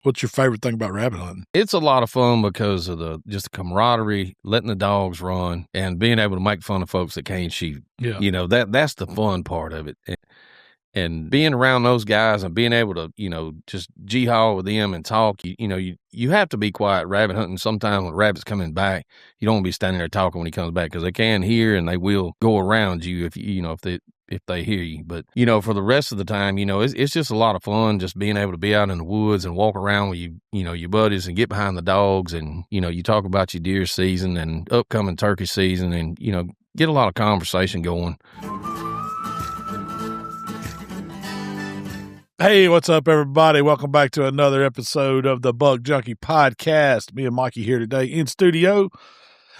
What's your favorite thing about rabbit hunting? It's a lot of fun because of just the camaraderie, letting the dogs run, and being able to make fun of folks that can't shoot. Yeah. That's the fun part of it. And being around those guys and being able to, just g-haul with them and talk, you have to be quiet rabbit hunting. Sometimes when rabbit's coming back, you don't want to be standing there talking when he comes back because they can hear and they will go around you if they hear you. But, for the rest of the time, it's just a lot of fun just being able to be out in the woods and walk around with your buddies and get behind the dogs and, you talk about your deer season and upcoming turkey season and, get a lot of conversation going. Hey, what's up, everybody? Welcome back to another episode of the Buck Junkies Podcast. Me and Mikey here today in studio.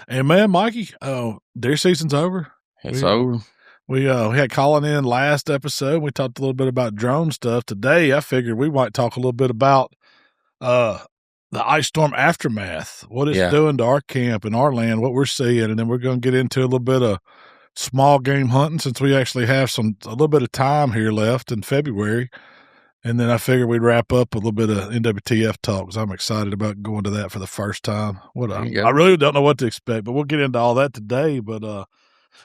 And man, Mikey, deer season's over. It's over. We had Colin in last episode. We talked a little bit about drone stuff. Today, I figured we might talk a little bit about the ice storm aftermath, what it's doing to our camp and our land, what we're seeing, and then we're going to get into a little bit of small game hunting since we actually have a little bit of time here left in February. And then I figured we'd wrap up with a little bit of NWTF talk because I'm excited about going to that for the first time. I really don't know what to expect, but we'll get into all that today. But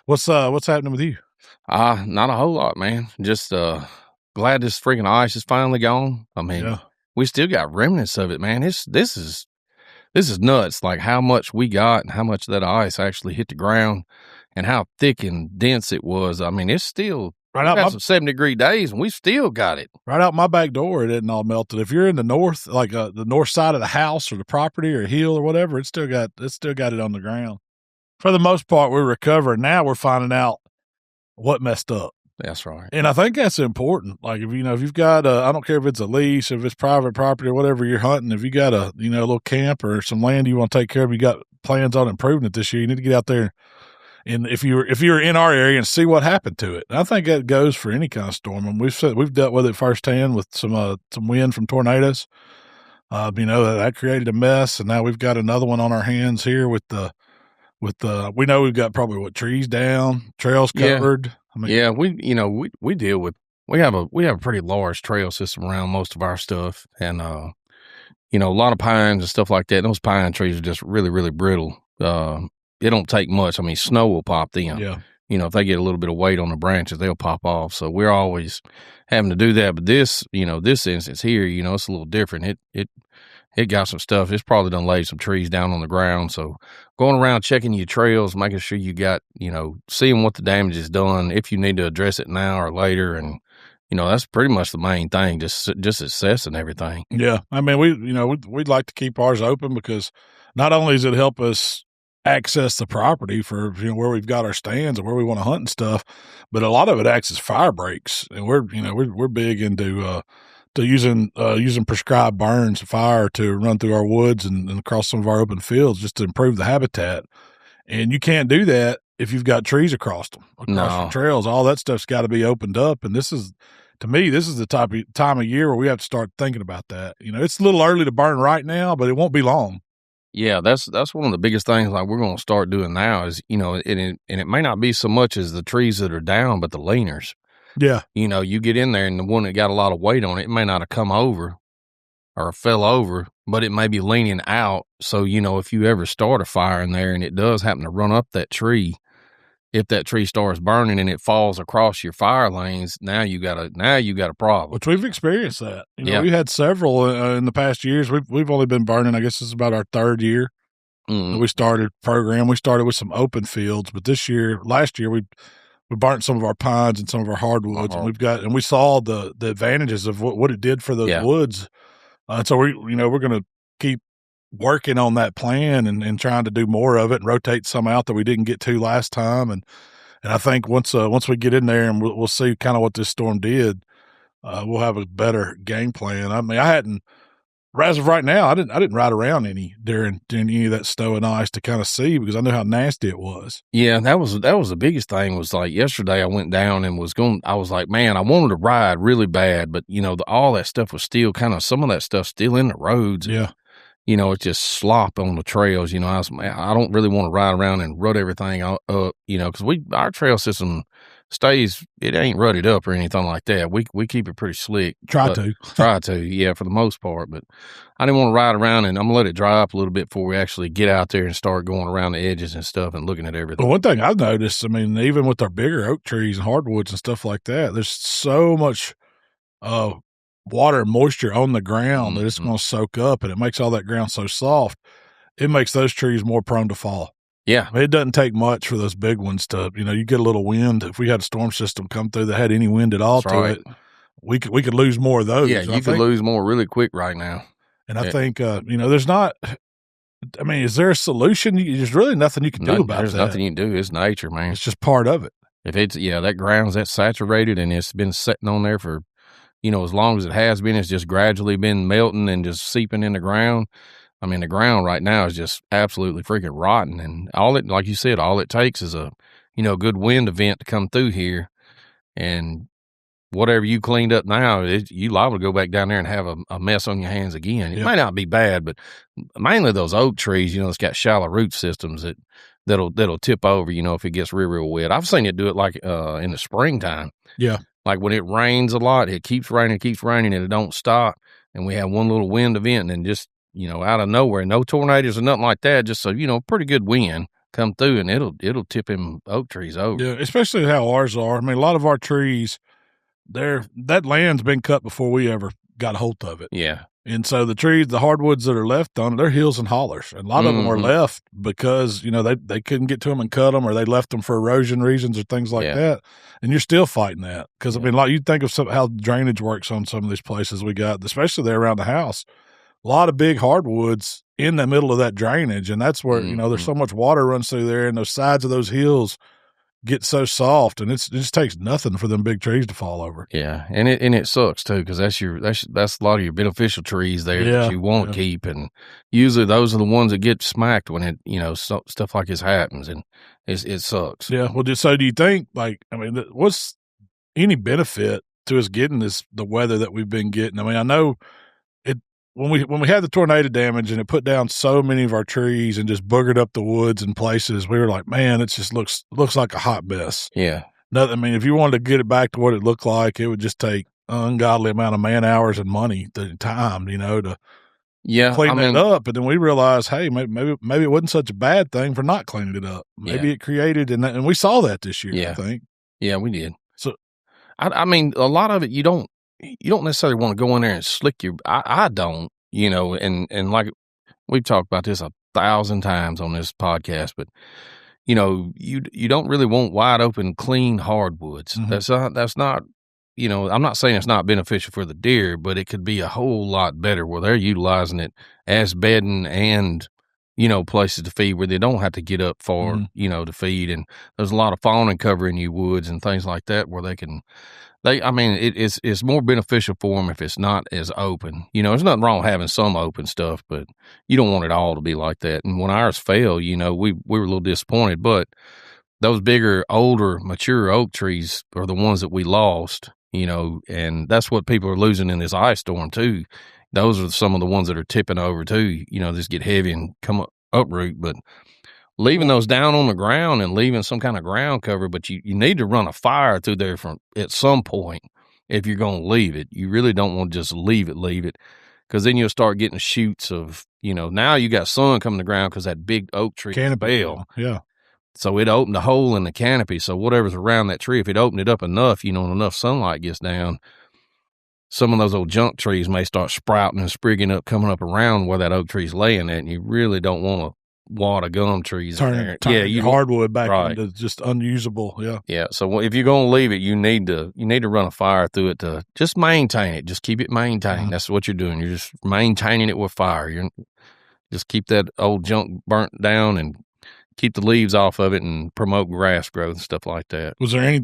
what's happening with you? Not a whole lot, man. Just glad this freaking ice is finally gone. I mean, we still got remnants of it, man. This is nuts. Like how much we got and how much of that ice actually hit the ground and how thick and dense it was. I mean, it's still. Right out some 7-degree days, and we still got it. Right out my back door, it isn't all melted. If you're in the north, like the north side of the house or the property or hill or whatever, it's still got it on the ground. For the most part, we're recovering. Now we're finding out what messed up. That's right. And I think that's important. Like if you've got I don't care if it's a lease, if it's private property or whatever you're hunting, if you got a little camp or some land you want to take care of, you got plans on improving it this year, you need to get out there. And if you're in our area and see what happened to it, and I think that goes for any kind of storm. And we've dealt with it firsthand with some wind from tornadoes. That created a mess, and now we've got another one on our hands here with we know we've got probably trees down, trails covered. Yeah. We deal with we have a pretty large trail system around most of our stuff, and a lot of pines and stuff like that. Those pine trees are just really, really brittle. It don't take much. I mean, snow will pop them. Yeah. If they get a little bit of weight on the branches, they'll pop off. So we're always having to do that. But this instance here, it's a little different. It got some stuff. It's probably done laid some trees down on the ground. So going around checking your trails, making sure you got, seeing what the damage is done, if you need to address it now or later. And, that's pretty much the main thing, just assessing everything. Yeah. I mean, we'd like to keep ours open because not only does it help us access the property for where we've got our stands and where we want to hunt and stuff, but a lot of it acts as fire breaks, and we're big into using prescribed burns of fire to run through our woods and across some of our open fields just to improve the habitat. And you can't do that if you've got trees across the trails. All that stuff's got to be opened up, and this is the time of year where we have to start thinking about that. It's a little early to burn right now, but it won't be long. Yeah, that's one of the biggest things like we're going to start doing now is, and it may not be so much as the trees that are down, but the leaners. Yeah. You get in there and the one that got a lot of weight on it, it may not have come over or fell over, but it may be leaning out. So, if you ever start a fire in there and it does happen to run up that tree, if that tree starts burning and it falls across your fire lanes, now you got a problem. Which we've experienced that. We had several in the past years. We've only been burning. I guess this is about our third year. Mm. We started program. We started with some open fields, but last year we burnt some of our pines and some of our hardwoods, and we saw the advantages of what it did for those woods. So we're going to keep working on that plan and trying to do more of it and rotate some out that we didn't get to last time. And I think once we get in there and we'll see kind of what this storm did, we'll have a better game plan. I mean, as of right now, I didn't ride around any during any of that snow and ice to kind of see because I knew how nasty it was. Yeah, that was the biggest thing was like yesterday I went down and I was like, man, I wanted to ride really bad, but all that stuff was still some of that stuff still in the roads. Yeah. It's just slop on the trails. I don't really want to ride around and rut everything up, because our trail system it ain't rutted up or anything like that. We keep it pretty slick. Try to, yeah, for the most part. But I didn't want to ride around, and I'm going to let it dry up a little bit before we actually get out there and start going around the edges and stuff and looking at everything. Well, one thing I've noticed, I mean, even with our bigger oak trees and hardwoods and stuff like that, there's so much water and moisture on the ground that it's going to soak up, and it makes all that ground so soft. It makes those trees more prone to fall. Yeah. I mean, it doesn't take much for those big ones to, you get a little wind. If we had a storm system come through that had any wind at all it, we could lose more of those. Yeah, you could lose more really quick right now. And I think, there's not, I mean, is there a solution? There's really nothing you can do about that. There's nothing you can do. It's nature, man. It's just part of it. If it's, that ground's that saturated and it's been sitting on there for, as long as it has been, it's just gradually been melting and just seeping in the ground. I mean, the ground right now is just absolutely freaking rotten. And like you said, all it takes is a good wind event to come through here. And whatever you cleaned up now, you liable to go back down there and have a mess on your hands again. It might not be bad, but mainly those oak trees, it's got shallow root systems that'll tip over, if it gets real, real wet. I've seen it do it like in the springtime. Yeah. Like when it rains a lot, it keeps raining, and it don't stop. And we have one little wind event and just, out of nowhere, no tornadoes or nothing like that, just a, pretty good wind come through and it'll tip them oak trees over. Yeah, especially how ours are. I mean, a lot of our trees, that land's been cut before we ever got a hold of it. Yeah. And so the trees, the hardwoods that are left on it, they're hills and hollers. And a lot of them were left because, they couldn't get to them and cut them, or they left them for erosion reasons or things like that. And you're still fighting that. Because, I mean, like you think of how drainage works on some of these places we got, especially there around the house. A lot of big hardwoods in the middle of that drainage. And that's where, there's so much water runs through there, and those sides of those hills get so soft, and it just takes nothing for them big trees to fall over. Yeah, and it sucks too, because that's a lot of your beneficial trees there that you want to keep, and usually those are the ones that get smacked when it stuff like this happens, and it sucks. Yeah. Well, so do you think, what's any benefit to us getting the weather that we've been getting? I mean, I know when we had the tornado damage and it put down so many of our trees and just boogered up the woods in places, we were like, man, it just looks like a hot mess. Yeah. I mean, if you wanted to get it back to what it looked like, it would just take an ungodly amount of man hours and money, the time, to clean it up. And then we realized, hey, maybe it wasn't such a bad thing for not cleaning it up. Maybe it created, and we saw that this year, I think. Yeah, we did. So, I mean, a lot of it, you don't necessarily want to go in there and slick I don't, and like we've talked about this 1,000 times on this podcast, but you don't really want wide open, clean hardwoods. Mm-hmm. That's not, I'm not saying it's not beneficial for the deer, but it could be a whole lot better where they're utilizing it as bedding and, places to feed where they don't have to get up far, to feed. And there's a lot of fawning cover in your woods and things like that where it's more beneficial for them if it's not as open. There's nothing wrong with having some open stuff, but you don't want it all to be like that. And when ours fell, we were a little disappointed, but those bigger, older, mature oak trees are the ones that we lost, and that's what people are losing in this ice storm too. Those are some of the ones that are tipping over too, just get heavy and come uproot, but leaving those down on the ground and leaving some kind of ground cover, but you need to run a fire through there at some point if you're going to leave it. You really don't want to just leave it, because then you'll start getting shoots of, now you got sun coming to the ground because that big oak tree fell. Yeah. So it opened a hole in the canopy. So whatever's around that tree, if it opened it up enough, and enough sunlight gets down, some of those old junk trees may start sprouting and sprigging up, coming up around where that oak tree's laying at, and you really don't want to wad of gum trees in there. You hardwood back into just unusable. Yeah. Yeah. So if you're going to leave it, you need to run a fire through it to just maintain it. Just keep it maintained. Mm-hmm. That's what you're doing. You're just maintaining it with fire. You're just keep that old junk burnt down and keep the leaves off of it and promote grass growth and stuff like that. Was there any,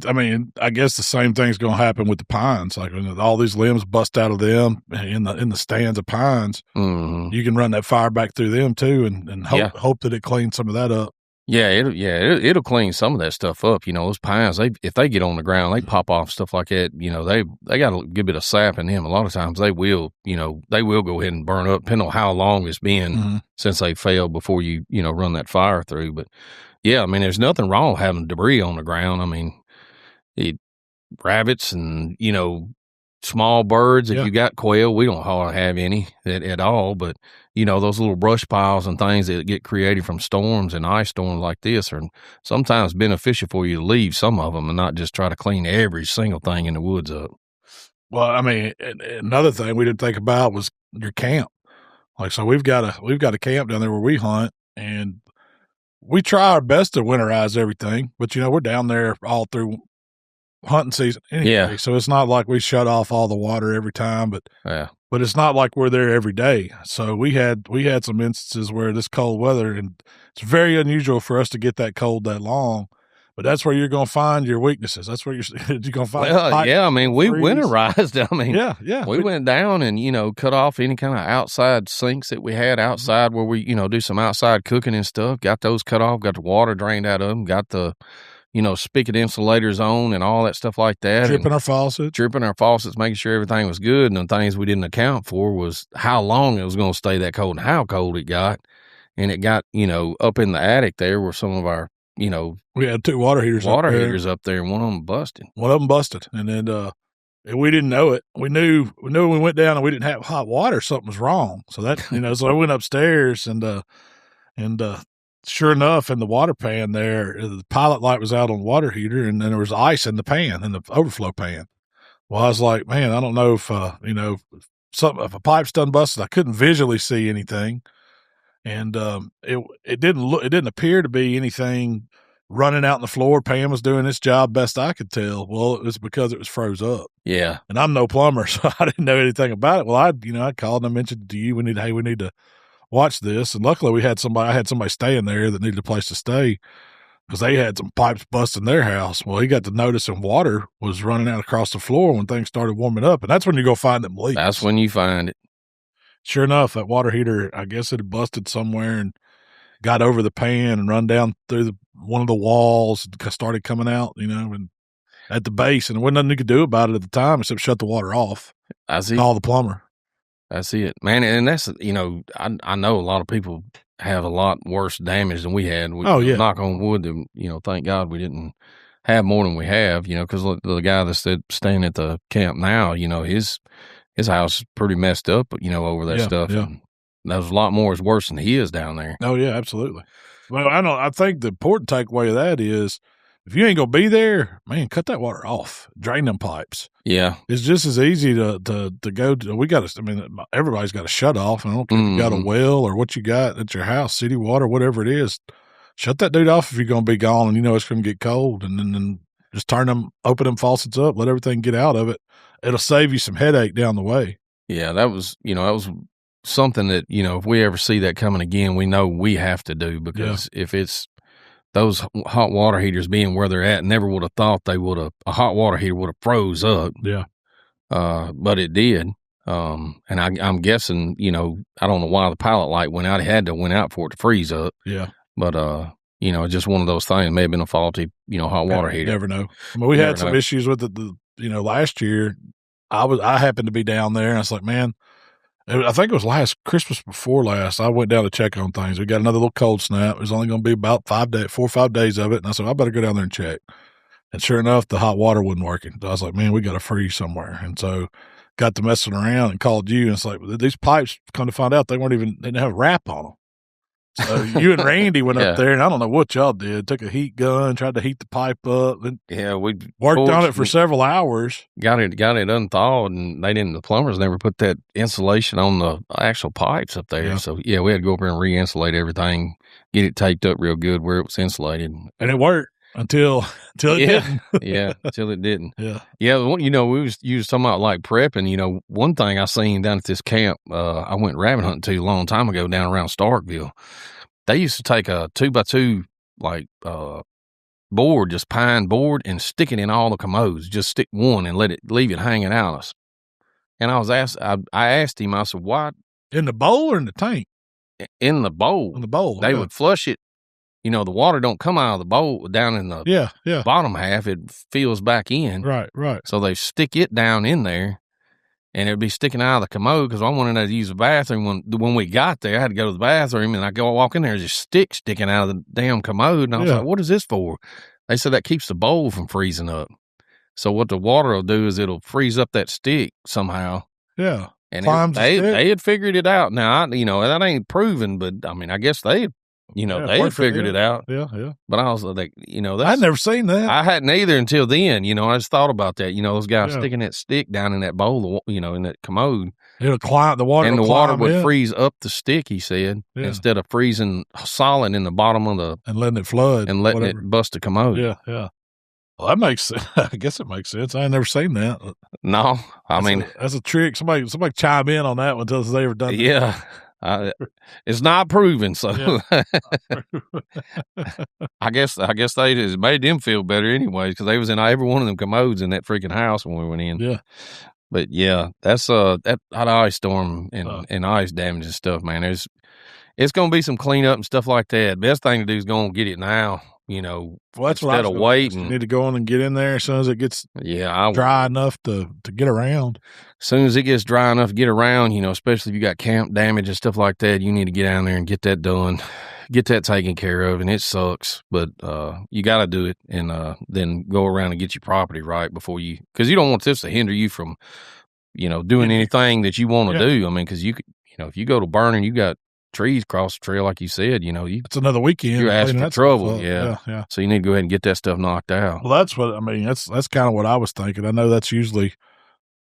I guess the same thing's going to happen with the pines. Like when all these limbs bust out of them in the stands of pines, you can run that fire back through them too and hope that it cleans some of that up. Yeah, it'll clean some of that stuff up. Those pines, if they get on the ground, they pop off stuff like that. They got a good bit of sap in them. A lot of times they will go ahead and burn up, depending on how long it's been since they failed before you run that fire through. But yeah, there's nothing wrong with having debris on the ground. rabbits and, small birds. If you got quail, we don't hardly have any at all. But, those little brush piles and things that get created from storms and ice storms like this are sometimes beneficial for you to leave some of them and not just try to clean every single thing in the woods up. Well, I mean, another thing we didn't think about was your camp. Like, so we've got a camp down there where we hunt, and we try our best to winterize everything. But we're down there all through hunting season anyway, so it's not like we shut off all the water every time. But it's not like we're there every day. So we had some instances where this cold weather, and it's very unusual for us to get that cold that long. But that's where you're going to find your weaknesses. That's where you're going to find. Well, I mean, we winterized. I mean, we went down and cut off any kind of outside sinks that we had outside where we do some outside cooking and stuff. Got those cut off. Got the water drained out of them. Got the spigot insulators on and all that stuff like that. Dripping our faucets, making sure everything was good. And the things we didn't account for was how long it was going to stay that cold and how cold it got. And it got, up in the attic there where some of our, we had 2 water heaters up there, and one of them busted. And then, and we didn't know it. We knew when we went down and we didn't have hot water, something was wrong. So that, so I went upstairs and sure enough, in the water pan there, the pilot light was out on the water heater, and then there was ice in the pan, in the overflow pan. Well, I was like, man, I don't know if, if a pipe's done busted. I couldn't visually see anything. And it didn't appear to be anything running out on the floor. Pam was doing this job best I could tell. Well, it was because it was froze up. Yeah. And I'm no plumber, so I didn't know anything about it. Well, I called and I mentioned to you, we need to watch this. And luckily I had somebody staying there that needed a place to stay because they had some pipes bust in their house. Well, he got to noticing water was running out across the floor when things started warming up. And that's when you go find them leaks. That's when you find it. Sure enough, that water heater, I guess it had busted somewhere and got over the pan and run down through one of the walls and started coming out, and at the base. And there wasn't nothing you could do about it at the time except shut the water off. I see. Call the plumber. That's it, man. And that's, I know a lot of people have a lot worse damage than we had. Knock on wood, thank God we didn't have more than we have, because the guy that's staying at the camp now, his house is pretty messed up, over that stuff. Yeah. And there's a lot more is worse than he is down there. Oh yeah, absolutely. Well, I think the important takeaway of that is if you ain't going to be there, man, cut that water off, drain them pipes. Yeah. It's just as easy to go to, everybody's got a shut off. I don't care if you got a well or what you got at your house, city water, whatever it is, shut that dude off if you're going to be gone and it's going to get cold, and then just open them faucets up, let everything get out of it. It'll save you some headache down the way. Yeah, that was something that, if we ever see that coming again, we know we have to do, because if it's those hot water heaters being where they're at, never would have thought a hot water heater would have froze up. Yeah. But it did. And I'm guessing, I don't know why the pilot light went out. It had to went out for it to freeze up. Yeah. But, just one of those things. It may have been a faulty, hot water heater. You never know. We had some issues with it. Last year I happened to be down there and I was like, man, I think it was last Christmas before last. I went down to check on things. We got another little cold snap. It was only going to be about 4 or 5 days of it. And I said, I better go down there and check. And sure enough, the hot water wasn't working. So I was like, man, we got to freeze somewhere. And so got to messing around and called you. And it's like, these pipes, come to find out, they didn't have a wrap on them. So you and Randy went up there, and I don't know what y'all did. Took a heat gun, tried to heat the pipe up. And we worked on it for several hours. Got it unthawed, and the plumbers never put that insulation on the actual pipes up there. Yeah. So we had to go up there and re-insulate everything, get it taped up real good where it was insulated. And it worked until it didn't. Until it didn't. Yeah. We was talking about like prepping. One thing I seen down at this camp, I went rabbit hunting too a long time ago down around Starkville. They used to take a 2x2 board, just pine board, and stick it in all the commodes. Just stick one and leave it hanging out. And I asked him, I said, why? In the bowl or in the tank? In the bowl. In the bowl. They would flush it. The water don't come out of the bowl down in the bottom half. It fills back in. Right. So they stick it down in there, and it'd be sticking out of the commode because I wanted to use the bathroom. When we got there, I had to go to the bathroom, and I walk in there, there's just stick sticking out of the damn commode. And I was like, what is this for? They said that keeps the bowl from freezing up. So what the water will do is it'll freeze up that stick somehow. Yeah. And they had figured it out. Now, that ain't proven, but I mean, I guess they had figured it out. Yeah, yeah. But I was like, I'd never seen that. I hadn't either until then. I just thought about that. Those guys sticking that stick down in that bowl, in that commode. It'll climb the water, and the water would freeze up the stick. He said, instead of freezing solid in the bottom of and letting it flood and letting it bust the commode. Yeah, yeah. Well, that makes sense. I guess it makes sense. I ain't never seen that. No, that's a trick. Somebody chime in on that one. Tell us they ever done that. Yeah. It's not proven, so I guess they just made them feel better anyway, because they was in every one of them commodes in that freaking house when we went in. Yeah, but yeah, that's that ice storm and ice damage and stuff, man. It's going to be some cleanup and stuff like that. Best thing to do is go and get it now. Well, that's instead of waiting. You need to go on and get in there as soon as it gets dry enough to get around. As soon as it gets dry enough to get around, especially if you got camp damage and stuff like that, you need to get down there and get that done, get that taken care of. And it sucks, but you got to do it, and then go around and get your property right before because you don't want this to hinder you from, doing anything that you want to do. I mean, because you could, if you go to burning, you got trees across the trail, like you said, it's another weekend. You're asking for trouble. Yeah. So you need to go ahead and get that stuff knocked out. Well, that's what I mean. That's kind of what I was thinking. I know that's usually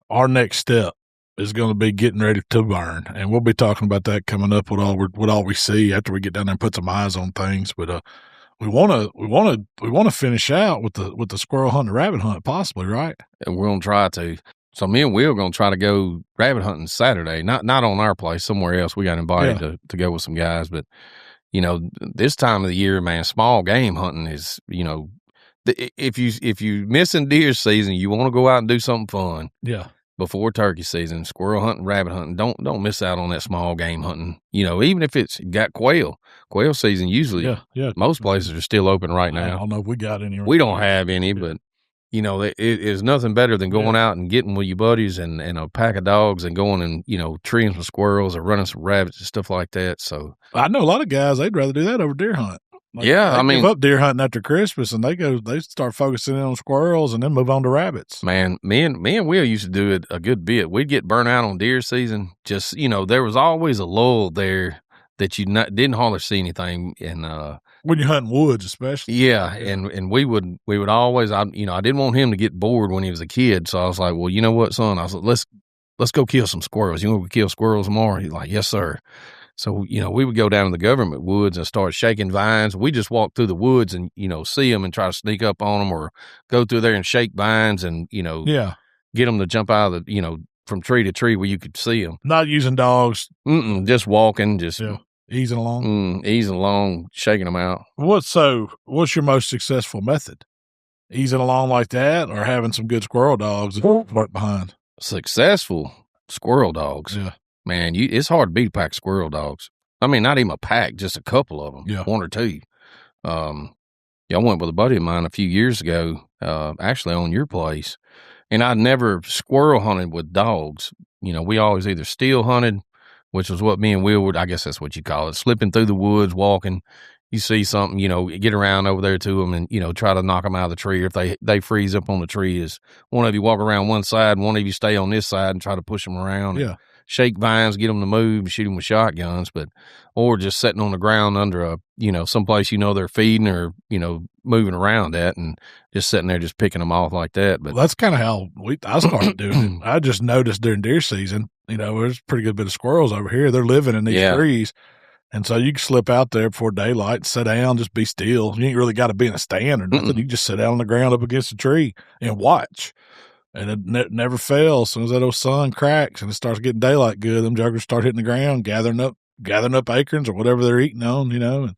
our next step is going to be getting ready to burn, and we'll be talking about that coming up with all we see after we get down there and put some eyes on things. But we want to finish out with the squirrel hunt, and rabbit hunt, possibly, right? And we're going to try to. So me and Will going to try to go rabbit hunting Saturday, not on our place, somewhere else. We got invited to go with some guys, but this time of the year, man, small game hunting is, if you missing deer season, you want to go out and do something fun. Yeah. Before turkey season, squirrel hunting, rabbit hunting, don't miss out on that small game hunting. Even if it's got quail season, usually most places are still open right now. I don't know if we got any. We don't have any, but it is nothing better than going out and getting with your buddies and a pack of dogs and going and, treeing some squirrels or running some rabbits and stuff like that. So I know a lot of guys, they'd rather do that over deer hunt. They give up deer hunting after Christmas and they start focusing in on squirrels and then move on to rabbits. Man, me and Will used to do it a good bit. We'd get burnt out on deer season. Just, there was always a lull there that you didn't hardly see anything. And, when you're hunting woods, especially. Yeah. And we would always, I didn't want him to get bored when he was a kid. So I was like, well, you know what, son? I was like, let's go kill some squirrels. You want to kill squirrels tomorrow? He's like, yes, sir. So, we would go down to the government woods and start shaking vines. We just walk through the woods and, see them and try to sneak up on them, or go through there and shake vines and, get them to jump out of the, from tree to tree where you could see them. Not using dogs. Just walking, easing along, shaking them out. What's your most successful method? Easing along like that, or having some good squirrel dogs right behind? Successful squirrel dogs. Yeah. Man, it's hard to beat a pack of squirrel dogs. I mean, not even a pack, just a couple of them. Yeah. One or two. I went with a buddy of mine a few years ago, actually on your place, and I'd never squirrel hunted with dogs. We always either steel hunted, which was what me and Will would, I guess that's what you call it, slipping through the woods, walking. You see something, get around over there to them and, try to knock them out of the tree. Or if they freeze up on the tree, is one of you walk around one side and one of you stay on this side and try to push them around. Yeah. Shake vines, get them to move, and shoot them with shotguns, or just sitting on the ground under someplace they're feeding or, moving around at, and just sitting there just picking them off like that. But that's kind of how I started doing it. I just noticed during deer season, there's a pretty good bit of squirrels over here. They're living in these trees. And so you can slip out there before daylight, sit down, just be still. You ain't really got to be in a stand or nothing. You just sit down on the ground up against a tree and watch. And it never fails. As soon as that old sun cracks and it starts getting daylight good, them juggers start hitting the ground, gathering up acorns or whatever they're eating on, And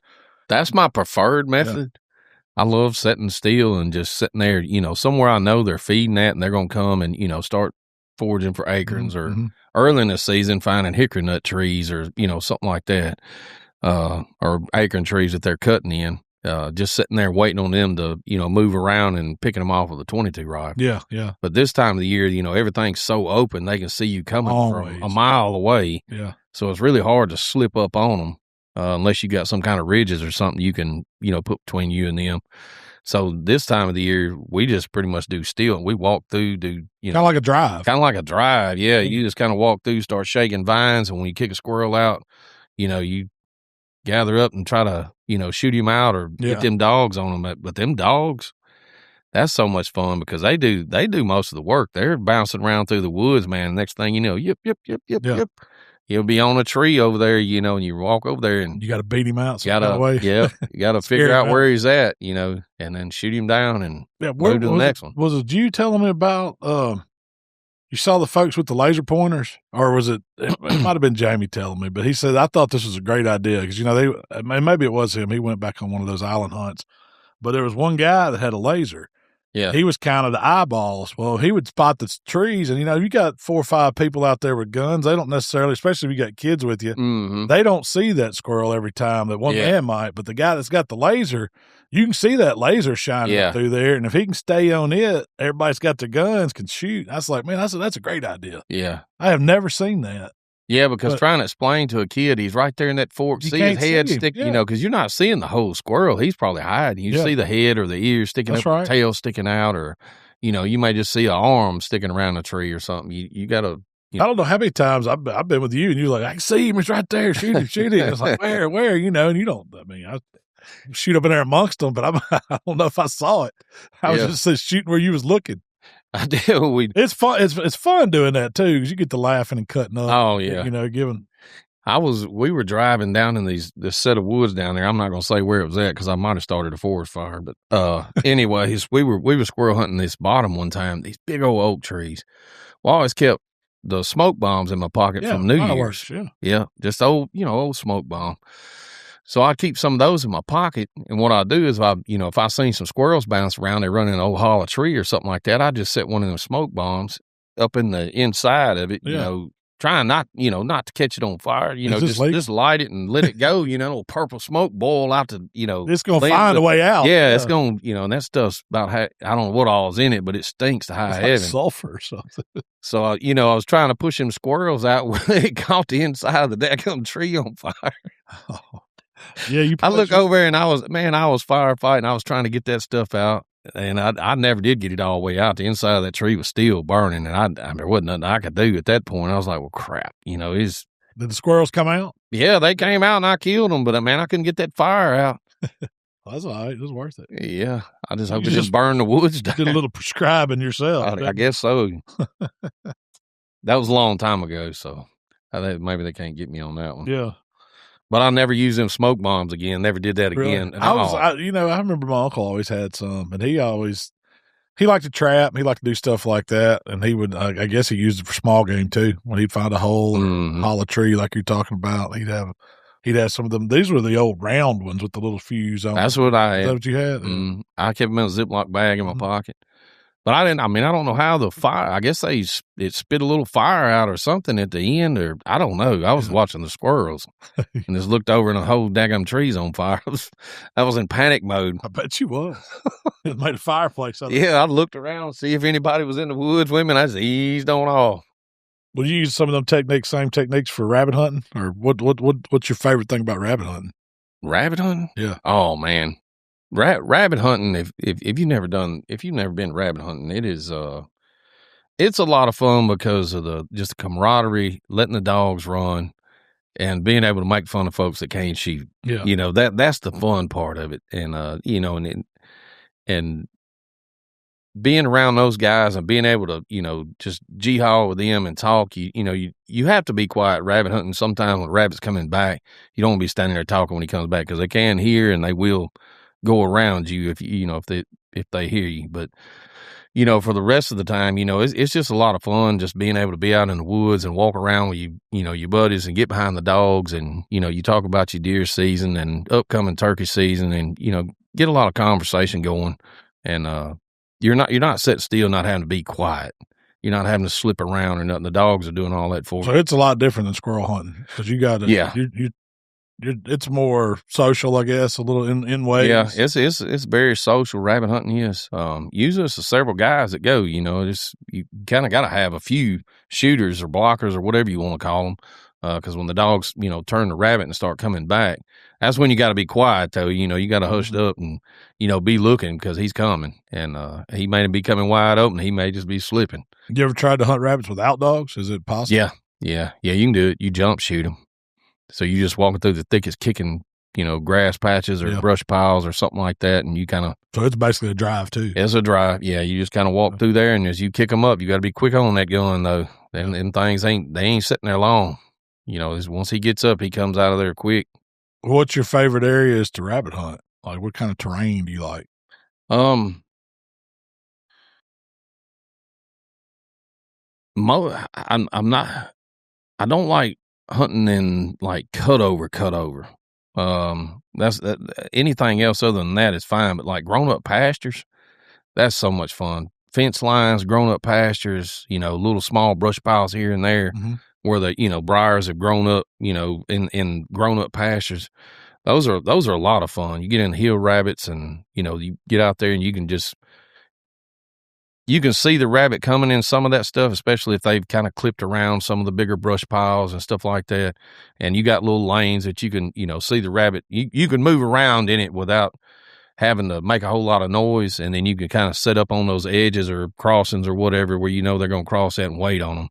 that's my preferred method. Yeah. I love sitting still and just sitting there, somewhere I know they're feeding at, and they're going to come and, start foraging for acorns, or early in the season finding hickory nut trees or, something like that, or acorn trees that they're cutting in. Just sitting there waiting on them to, move around and picking them off with a 22 rifle. Yeah, yeah. But this time of the year, everything's so open, they can see you coming from a mile away. Yeah. So it's really hard to slip up on them, unless you got some kind of ridges or something you can, put between you and them. So this time of the year, we just pretty much do still. We walk through, kind of like a drive. Kind of like a drive, yeah. You just kind of walk through, start shaking vines, and when you kick a squirrel out, you gather up and try to, shoot him out or get them dogs on them. But them dogs, that's so much fun because they do most of the work. They're bouncing around through the woods, man. Next thing you know, yip. He'll be on a tree over there, and you walk over there and you got to beat him out. You got to figure out where he's at, and then shoot him down and move to the next one. Was it you telling me about, you saw the folks with the laser pointers, or was it might have been Jamie telling me, but he said, I thought this was a great idea because, maybe it was him. He went back on one of those island hunts, but there was one guy that had a laser. Yeah. He was counting the eyeballs. Well, he would spot the trees, and, you got 4 or 5 people out there with guns. They don't necessarily, especially if you got kids with you, they don't see that squirrel every time that one man might. But the guy that's got the laser, you can see that laser shining through there, and if he can stay on it, everybody's got their guns, can shoot. I was like, man, that's a great idea. Yeah. I have never seen that. Yeah, because trying to explain to a kid, he's right there in that fork, see his head stick, because you're not seeing the whole squirrel. He's probably hiding. You see the head or the ears sticking up, the tail sticking out, or, you may just see an arm sticking around a tree or something. You got to. I don't know how many times I've been with you, and you're like, I can see him. He's right there. Shoot him. It's like, where, and you don't, I shoot up in there amongst them, but I don't know if I saw it. I was just shooting where you was looking. I did. It's fun. It's fun doing that too because you get to laughing and cutting up. Oh yeah, giving. We were driving down in this set of woods down there. I'm not going to say where it was at because I might have started a forest fire. But anyways, we were squirrel hunting this bottom one time. These big old oak trees. Well, I always kept the smoke bombs in my pocket from New Year's. Yeah, just old smoke bomb. So I keep some of those in my pocket, and what I do is, if I seen some squirrels bounce around, they run in an old hollow tree or something like that, I just set one of them smoke bombs up in the inside of it, trying not to catch it on fire, just light it and let it go, little purple smoke boil out to, it's going to find a way out. Yeah, it's going to, and that stuff's about, I don't know what all's in it, but it stinks to high heaven. Like sulfur or something. So, I was trying to push them squirrels out when it caught the inside of the daggum tree on fire. Oh. Yeah, I look over and I was firefighting. I was trying to get that stuff out, and I never did get it all the way out. The inside of that tree was still burning, and there wasn't nothing I could do at that point. I was like, well, crap, Did the squirrels come out? Yeah, they came out, and I killed them, but, I couldn't get that fire out. Well, that's all right. It was worth it. Yeah, I just hope it didn't burn the woods down. Did a little prescribing yourself. I guess so. That was a long time ago, so maybe they can't get me on that one. Yeah. But I never used them smoke bombs again. Never did that again. I remember my uncle always had some, and he liked to trap. He liked to do stuff like that, and he would, I guess, he used it for small game too. When he'd find a hole, or hollow tree like you're talking about, he'd have some of them. These were the old round ones with the little fuse on. That's what I had. Is that what you had? I kept them in a Ziploc bag in my pocket. But I don't know how the fire, I guess it spit a little fire out or something at the end, or I don't know. I was watching the squirrels and just looked over and the whole daggum tree's on fire. I was in panic mode. I bet you was. It made a fireplace. Yeah, I looked around, see if anybody was in the woods with me, and I just eased on off. Would you use some of them same techniques for rabbit hunting? Or what's your favorite thing about rabbit hunting? Rabbit hunting? Yeah. Oh, man. Rabbit hunting, if you've never been rabbit hunting, it is it's a lot of fun because of the camaraderie, letting the dogs run, and being able to make fun of folks that can't shoot. Yeah. That's the fun part of it, and and being around those guys and being able to just g-haul with them and talk. You have to be quiet rabbit hunting. Sometimes when rabbit's coming back, you don't want to be standing there talking when he comes back because they can hear and they will go around you if they hear you. But for the rest of the time, it's just a lot of fun just being able to be out in the woods and walk around with your buddies and get behind the dogs, and you talk about your deer season and upcoming turkey season, and get a lot of conversation going, and you're not sitting still, not having to be quiet. You're not having to slip around or nothing. The dogs are doing all that for you. So it's a lot different than squirrel hunting because you got to it's more social, I guess, a little in ways. Yeah, it's very social. Rabbit hunting is. Usually it's several guys that go. You kind of got to have a few shooters or blockers or whatever you want to call them. Because when the dogs, turn the rabbit and start coming back, that's when you got to be quiet, though. You got to hush up and, be looking because he's coming. And he may be coming wide open. He may just be slipping. You ever tried to hunt rabbits without dogs? Is it possible? Yeah, you can do it. You jump shoot them. So you just walking through the thickest kicking, grass patches or brush piles or something like that, and you kind of. So it's basically a drive too. It's a drive. Yeah, you just kind of walk through there, and as you kick them up, you got to be quick on that gun though. Them things ain't sitting there long. Once he gets up, he comes out of there quick. What's your favorite areas to rabbit hunt? Like, what kind of terrain do you like? I'm not. I don't like hunting in like cutover. That's anything else other than that is fine. But like grown up pastures, that's so much fun. Fence lines, grown up pastures, little small brush piles here and there where the briars have grown up, in grown up pastures. Those are a lot of fun. You get in hill rabbits and you get out there and you can see the rabbit coming in some of that stuff, especially if they've kind of clipped around some of the bigger brush piles and stuff like that. And you got little lanes that you can, see the rabbit. You can move around in it without having to make a whole lot of noise. And then you can kind of set up on those edges or crossings or whatever where they're going to cross that and wait on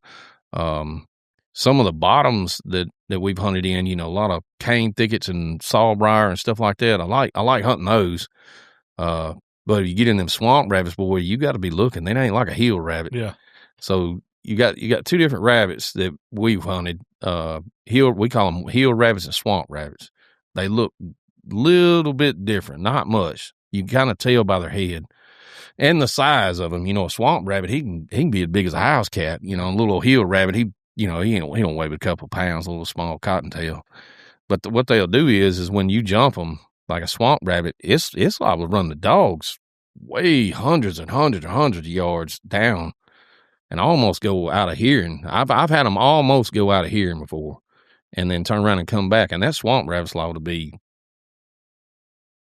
them. Some of the bottoms that we've hunted in, a lot of cane thickets and sawbriar and stuff like that. I like hunting those. But if you get in them swamp rabbits, boy, you got to be looking. They ain't like a hill rabbit. Yeah. So you got two different rabbits that we've hunted. We call them hill rabbits and swamp rabbits. They look a little bit different, not much. You kind of tell by their head and the size of them. A swamp rabbit, he can be as big as a house cat. A little hill rabbit, he don't weigh but a couple of pounds, a little small cottontail. But what they'll do is when you jump them, like a swamp rabbit, it's liable to run the dogs way hundreds and hundreds and hundreds of yards down and almost go out of hearing. I've had them almost go out of hearing before and then turn around and come back. And that swamp rabbit's liable to be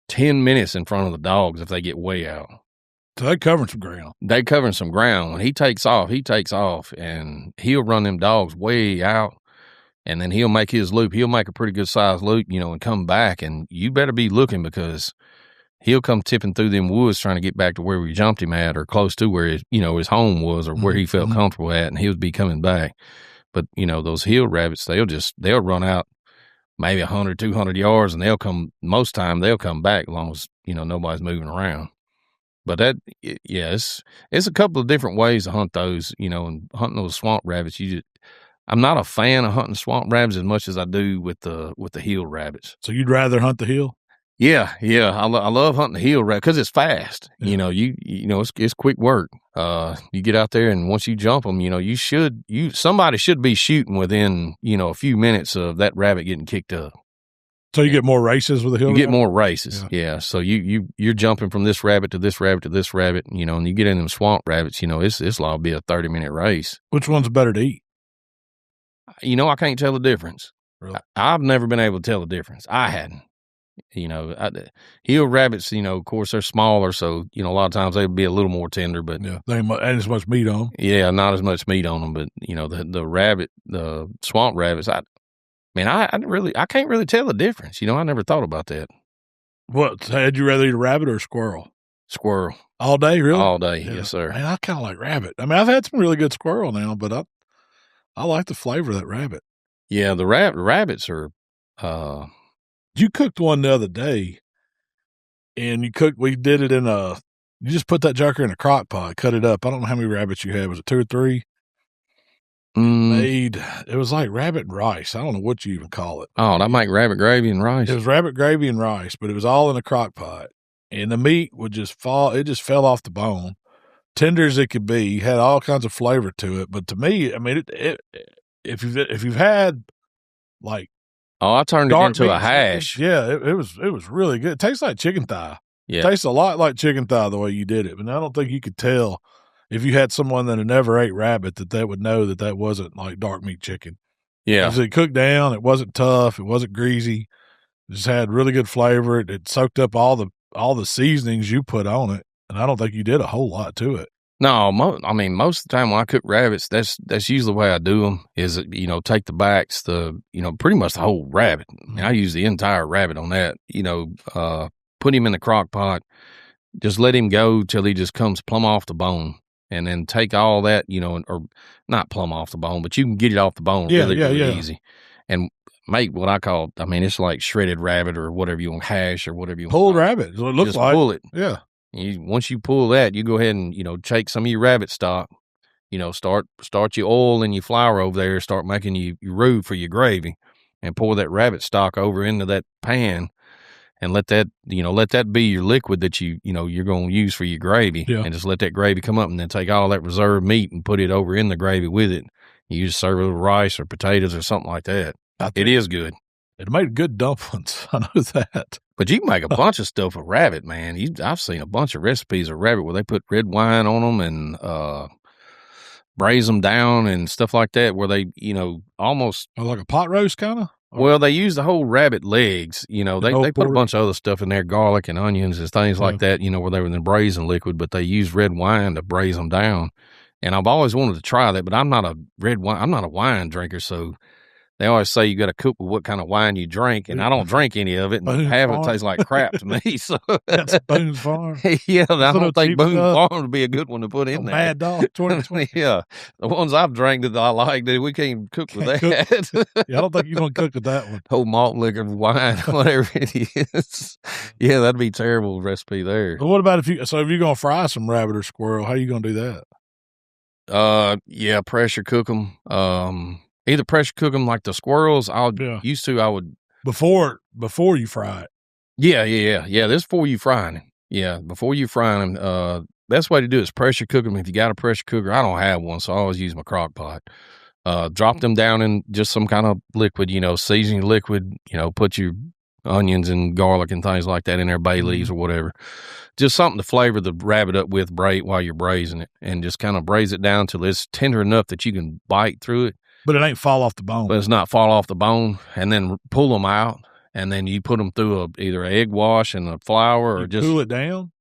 10 minutes in front of the dogs if they get way out. So they're covering some ground. They're covering some ground. When he takes off, and he'll run them dogs way out. And then he'll make his loop. He'll make a pretty good sized loop, and come back. And you better be looking because he'll come tipping through them woods trying to get back to where we jumped him at or close to where his home was or where he felt comfortable at. And he'll be coming back. But, those hill rabbits, they'll run out maybe 100, 200 yards and most time they'll come back as long as, nobody's moving around. But it's a couple of different ways to hunt those, and hunting those swamp rabbits. I'm not a fan of hunting swamp rabbits as much as I do with the hill rabbits. So you'd rather hunt the hill? Yeah. I love hunting the hill rabbit because it's fast. Yeah. It's quick work. You get out there and once you jump them, somebody should be shooting within, a few minutes of that rabbit getting kicked up. So you get more races with the hill rabbit? You get more races, yeah. So you're jumping from this rabbit to this rabbit to this rabbit, and you get in them swamp rabbits, it's like be a 30-minute race. Which one's better to eat? I can't tell the difference. Really? I've never been able to tell the difference. I hadn't. Hill rabbits, of course, they're smaller, so, a lot of times they'd be a little more tender, but. Yeah, they ain't as much meat on them. Yeah, not as much meat on them, but, the swamp rabbits, I can't really tell the difference. I never thought about that. What, had you rather eat a rabbit or a squirrel? Squirrel. All day, really? All day, yeah. Yes, sir. Man, I kind of like rabbit. I've had some really good squirrel now, but I like the flavor of that rabbit. Yeah, the rabbits are. You cooked one the other day, and we did it you just put that joker in a crock pot, cut it up. I don't know how many rabbits you had. Was it 2 or 3? It was like rabbit and rice. I don't know what you even call it. Oh, that make rabbit gravy and rice. It was rabbit gravy and rice, but it was all in a crock pot, and the meat would just fall. It just fell off the bone, tender as it could be. Had all kinds of flavor to it, but to me, if you've had like. Oh, I turned it into a hash. Yeah, it was really good. It tastes like chicken thigh. Yeah. It tastes a lot like chicken thigh the way you did it. But I don't think you could tell if you had someone that had never ate rabbit that would know that wasn't like dark meat chicken. Yeah. Because it cooked down. It wasn't tough. It wasn't greasy. It just had really good flavor. It soaked up all the seasonings you put on it. And I don't think you did a whole lot to it. No, most of the time when I cook rabbits, that's usually the way I do them is, take the backs, pretty much the whole rabbit. And I use the entire rabbit on that, put him in the crock pot, just let him go till he just comes plumb off the bone. And then take all that, or not plumb off the bone, but you can get it off the bone really easy. And make what I call, it's like shredded rabbit or whatever you want, hash or whatever you want. Pulled rabbit, so it looks just like. Pull it. Yeah. Once you pull that, you go ahead and, take some of your rabbit stock, start your oil and your flour over there, start making your roux for your gravy, and pour that rabbit stock over into that pan. And let that be your liquid that you're going to use for your gravy, and just let that gravy come up, and then take all that reserved meat and put it over in the gravy with it. You just serve it with rice or potatoes or something like that. It is good. It made good dumplings. I know that. But you can make a bunch of stuff with rabbit, man. I've seen a bunch of recipes of rabbit where they put red wine on them and braise them down and stuff like that, where they, almost like a pot roast kind of. Well, they use the whole rabbit legs, they put a bunch of other stuff in there, garlic and onions and things like that, where they were in the braising liquid, but they use red wine to braise them down. And I've always wanted to try that, but I'm not a wine drinker, so they always say you got to cook with what kind of wine you drink, and I don't drink any of it, and half of it tastes like crap to me. So that's Boone's Farm. Yeah, I don't think Boone's Farm would be a good one to put in there. Mad Dog 2020. Yeah, the ones I've drank that I like, we can't even cook with that. Yeah, I don't think you're going to cook with that one. Whole malt liquor, wine, whatever it is. Yeah, that'd be a terrible recipe there. Well, what about if you're going to fry some rabbit or squirrel? How are you going to do that? Yeah, pressure cook them. Either pressure cook them like the squirrels. I would before you fry it. Yeah. This is before you frying it. Yeah, before you frying them. Best way to do it is pressure cook them. If you got a pressure cooker, I don't have one, so I always use my crock pot. Drop them down in just some kind of liquid, seasoning liquid. Put your onions and garlic and things like that in there, bay leaves or whatever. Just something to flavor the rabbit up with while you're braising it, and just kind of braise it down till it's tender enough that you can bite through it. But it ain't fall off the bone. But it's not fall off the bone, and then pull them out, and then you put them through either an egg wash and a flour, or just cool it down.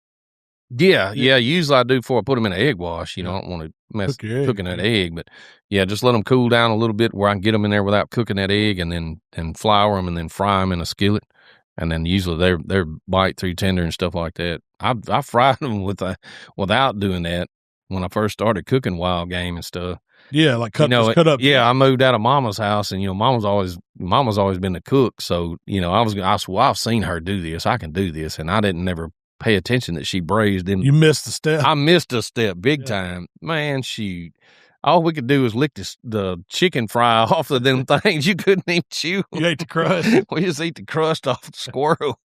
Yeah. Usually I do before I put them in an egg wash. I don't want to mess cooking that egg, but yeah, just let them cool down a little bit where I can get them in there without cooking that egg, and then flour them and then fry them in a skillet, and then usually they're bite through tender and stuff like that. I fried them without doing that when I first started cooking wild game and stuff. Yeah, like cut up. Yeah, I moved out of Mama's house, and Mama's always been the cook. So I've seen her do this. I can do this, and I didn't never pay attention that she braised them. You missed the step. I missed a step big time, man. All we could do was lick the chicken fry off of them things. You couldn't even chew. You ate the crust. We just eat the crust off the squirrel.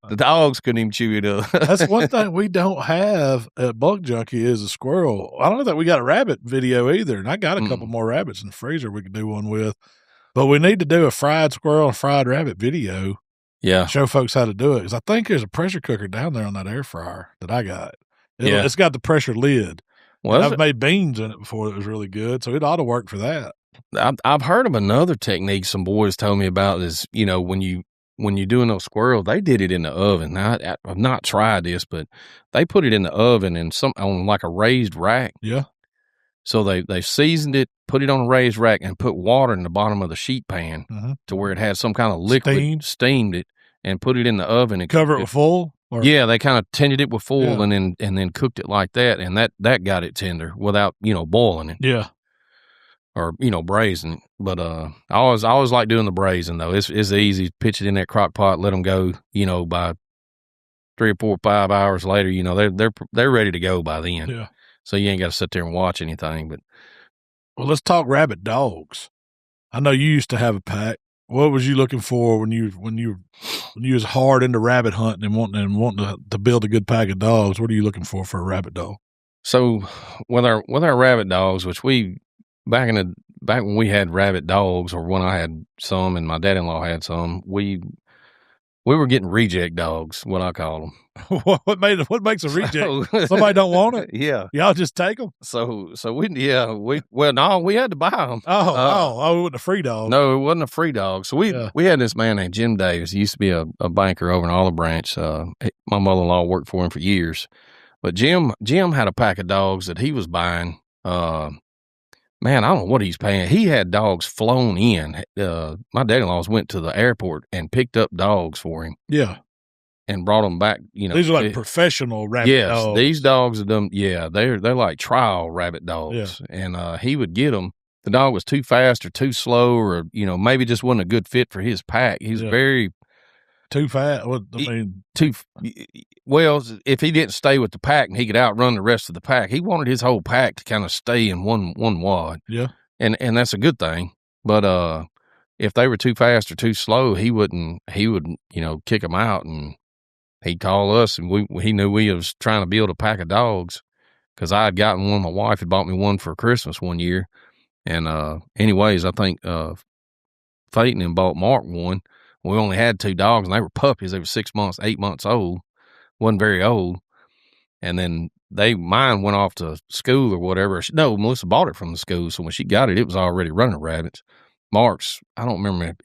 The dogs couldn't even chew it up. That's one thing we don't have at Buck Junkie is a squirrel. I don't think we got a rabbit video either, and I got a couple more rabbits in the freezer we could do one with. But we need to do a fried squirrel and fried rabbit video. Yeah. Show folks how to do it, because I think there's a pressure cooker down there on that air fryer that I got. It's got the pressure lid. Well, I've made beans in it before that was really good, so it ought to work for that. I've heard of another technique some boys told me about is, when you're doing those squirrels, they did it in the oven. Now, I've not tried this, but they put it in the oven and on like a raised rack. Yeah. So they seasoned it, put it on a raised rack, and put water in the bottom of the sheet pan to where it had some kind of liquid, steamed it, and put it in the oven and cover it with foil. Yeah, they kind of tended it with foil and then cooked it like that, and that got it tender without boiling it. Yeah, or braising it. But I always like doing the braising though. It's easy. Pitch it in that crock pot, let them go. By 3 or 4 or 5 hours later, they're ready to go by then. Yeah. So you ain't got to sit there and watch anything. But well, let's talk rabbit dogs. I know you used to have a pack. What was you looking for when you was hard into rabbit hunting and wanting to build a good pack of dogs? What are you looking for a rabbit dog? So with our rabbit dogs, which we back when we had rabbit dogs, or when I had some and my dad-in-law had some, we were getting reject dogs, what I call them. What makes a reject? Somebody don't want it? Yeah. Y'all just take them? So we had to buy them. Oh, it wasn't a free dog. No, it wasn't a free dog. So we had this man named Jim Davis. He used to be a banker over in Olive Branch. My mother-in-law worked for him for years. But Jim had a pack of dogs that he was buying. Man, I don't know what he's paying. He had dogs flown in. My dad-in-laws went to the airport and picked up dogs for him. Yeah. And brought them back. These are like professional rabbit dogs. Yes, these dogs are them. Yeah, they're like trial rabbit dogs. Yeah. And he would get them. The dog was too fast or too slow, or maybe just wasn't a good fit for his pack. He's very too fast. Well, if he didn't stay with the pack and he could outrun the rest of the pack, he wanted his whole pack to kind of stay in one wad. Yeah, and that's a good thing. But if they were too fast or too slow, he would kick them out, and he'd call us, and he knew we was trying to build a pack of dogs, because I had gotten one. My wife had bought me one for Christmas one year. And anyways, I think Phaeton and bought Mark one. We only had 2 dogs, and they were puppies. They were 6 months, 8 months old. Wasn't very old. And then mine went off to school or whatever. No, Melissa bought it from the school, so when she got it, it was already running rabbits. Mark's, I don't remember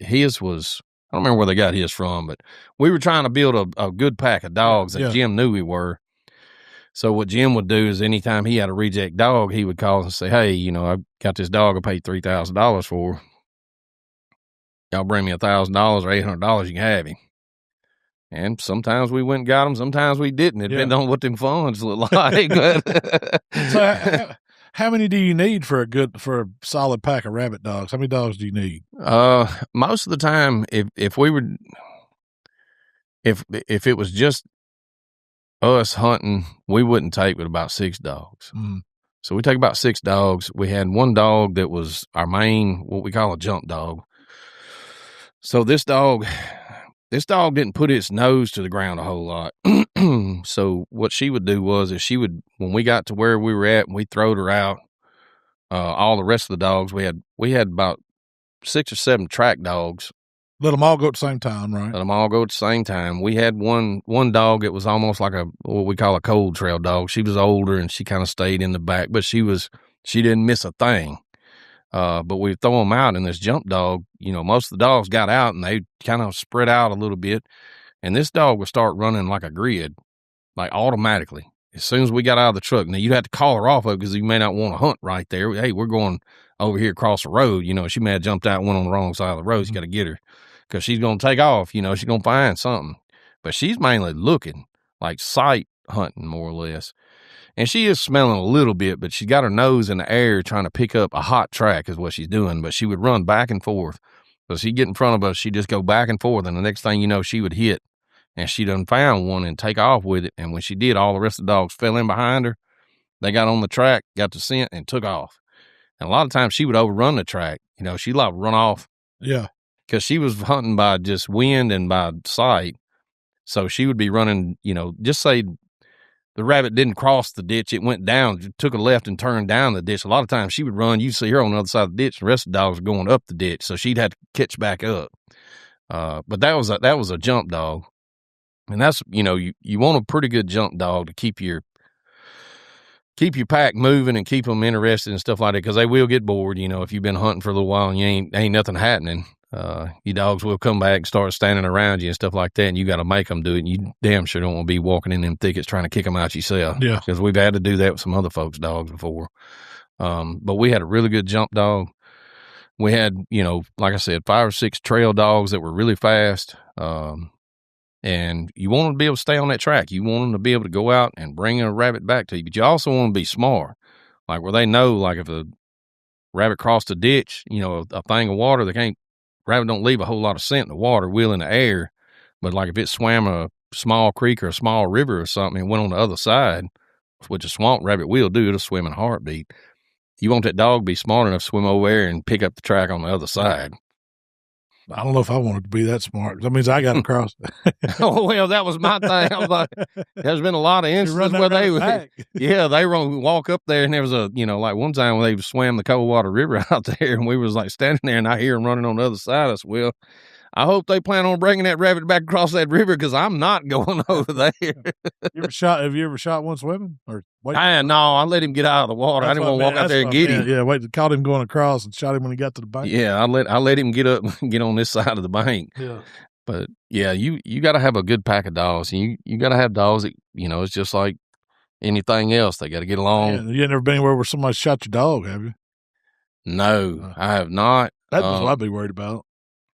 where they got his from, but we were trying to build a good pack of dogs that Jim knew we were. So what Jim would do is anytime he had a reject dog, he would call and say, hey, I got this dog I paid $3,000 for. Y'all bring me $1,000 or $800, you can have him. And sometimes we went and got him, sometimes we didn't. It depended on what them funds look like. So how many do you need for a solid pack of rabbit dogs? How many dogs do you need? Most of the time, if it was just us hunting, we wouldn't take but about 6 dogs. Mm. So we take about 6 dogs. We had one dog that was our main, what we call a jump dog. So this dog didn't put its nose to the ground a whole lot. So what she would do was, when we got to where we were at and we throwed her out, all the rest of the dogs, we had about 6 or 7 track dogs. Let them all go at the same time, right? Let them all go at the same time. We had one dog that was almost like what we call a cold trail dog. She was older and she kind of stayed in the back, but she didn't miss a thing. But we throw them out, and this jump dog, most of the dogs got out and they kind of spread out a little bit. And this dog would start running like a grid, like automatically. As soon as we got out of the truck, now you'd have to call her off of it because you may not want to hunt right there. Hey, we're going over here across the road. She may have jumped out and went on the wrong side of the road. You got to get her, because she's going to take off. She's going to find something. But she's mainly looking, like sight hunting, more or less. And she is smelling a little bit, but she's got her nose in the air trying to pick up a hot track is what she's doing. But she would run back and forth. So she'd get in front of us, she'd just go back and forth, and the next thing you know, she would hit. And she done found one and take off with it. And when she did, all the rest of the dogs fell in behind her. They got on the track, got the scent, and took off. And a lot of times she would overrun the track. She'd like run off. Yeah. Because she was hunting by just wind and by sight. So she would be running, just say the rabbit didn't cross the ditch. It went down, took a left and turned down the ditch. A lot of times she would run. You'd see her on the other side of the ditch. The rest of the dogs were going up the ditch. So she'd have to catch back up. But that was a jump dog. And that's, you want a pretty good jump dog to keep your pack moving and keep them interested and stuff like that, because they will get bored. If you've been hunting for a little while and ain't nothing happening, your dogs will come back and start standing around you and stuff like that, and you got to make them do it. And you damn sure don't want to be walking in them thickets trying to kick them out yourself. Yeah, because we've had to do that with some other folks' dogs before. But we had a really good jump dog. We had, like I said, 5 or 6 trail dogs that were really fast. And you want them to be able to stay on that track. You want them to be able to go out and bring a rabbit back to you. But you also want to be smart, like where they know, like if a rabbit crossed a ditch, a thing of water, rabbit don't leave a whole lot of scent in the water, will in the air. But like if it swam a small creek or a small river or something and went on the other side, which a swamp rabbit will do, it'll swim in a heartbeat. You want that dog to be smart enough to swim over there and pick up the track on the other side. I don't know if I wanted to be that smart. That means I got to cross. Oh, well, that was my thing. I was like, there's been a lot of instances where they would walk up there, and there was like one time when they swam the Coldwater River out there, and we was like standing there, and I hear them running on the other side. I said, well, I hope they plan on bringing that rabbit back across that river, because I'm not going over there. Have you ever shot one swimming? Or no, I let him get out of the water. I didn't want to walk out there and get him. Yeah, caught him going across and shot him when he got to the bank. Yeah, I let him get up and get on this side of the bank. Yeah. But yeah, you got to have a good pack of dogs, and you got to have dogs that, it's just like anything else. They got to get along. Man, you ain't never been anywhere where somebody shot your dog, have you? No, I have not. That's what I'd be worried about.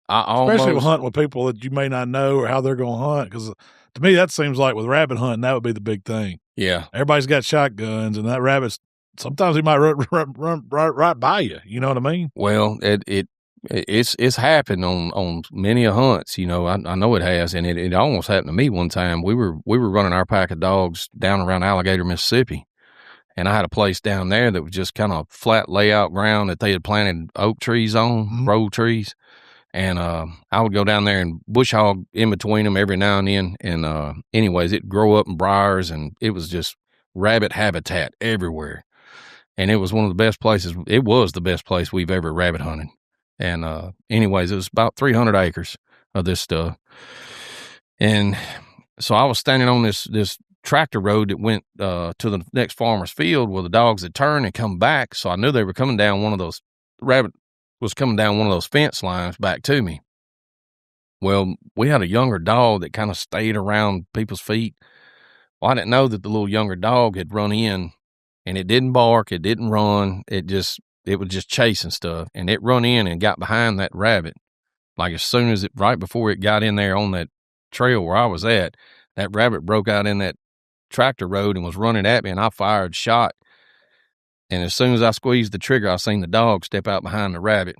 Especially Especially with hunting with people that you may not know or how they're going to hunt. Because to me, that seems like with rabbit hunting, that would be the big thing. Yeah. Everybody's got shotguns, and that rabbit's sometimes he might run right by you. You know what I mean? Well, it's happened on many a hunts. You know, I know it has, and it almost happened to me one time. We were running our pack of dogs down around Alligator, Mississippi, and I had a place down there that was just kind of flat layout ground that they had planted oak trees on, roll trees. And I would go down there and bush hog in between them every now and then. And anyways, it'd grow up in briars, and it was just rabbit habitat everywhere. And it was one of the best places. It was the best place we've ever rabbit hunted. And anyways, it was about 300 acres of this stuff. And so I was standing on this tractor road that went to the next farmer's field where the dogs had turned and come back. So I knew they were coming down one of those rabbit was coming down one of those fence lines back to me. Well, we had a younger dog that kind of stayed around people's feet. Well, I didn't know that the little younger dog had run in, and it didn't bark, it didn't run, it was just chasing stuff, and it run in and got behind that rabbit. Like as soon as right before it got in there on that trail where I was at, that rabbit broke out in that tractor road and was running at me, and I fired shot. And as soon as I squeezed the trigger, I seen the dog step out behind the rabbit.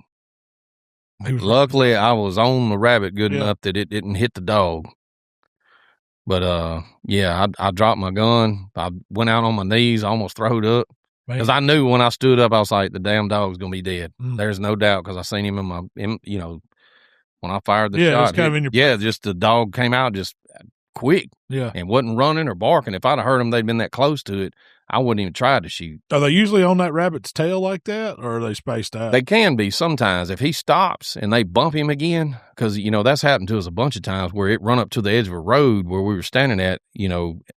Luckily, I was on the rabbit good enough that it didn't hit the dog. But, I dropped my gun. I went out on my knees, almost throwed up. Because I knew when I stood up, I was like, the damn dog's going to be dead. There's no doubt, because I seen him when I fired the shot. Kind of just the dog came out just quick. Yeah. And wasn't running or barking. If I'd have heard him, they'd been that close to it, I wouldn't even try to shoot. Are they usually on that rabbit's tail like that, or are they spaced out? They can be sometimes. If he stops and they bump him again, because, that's happened to us a bunch of times where it run up to the edge of a road where we were standing at,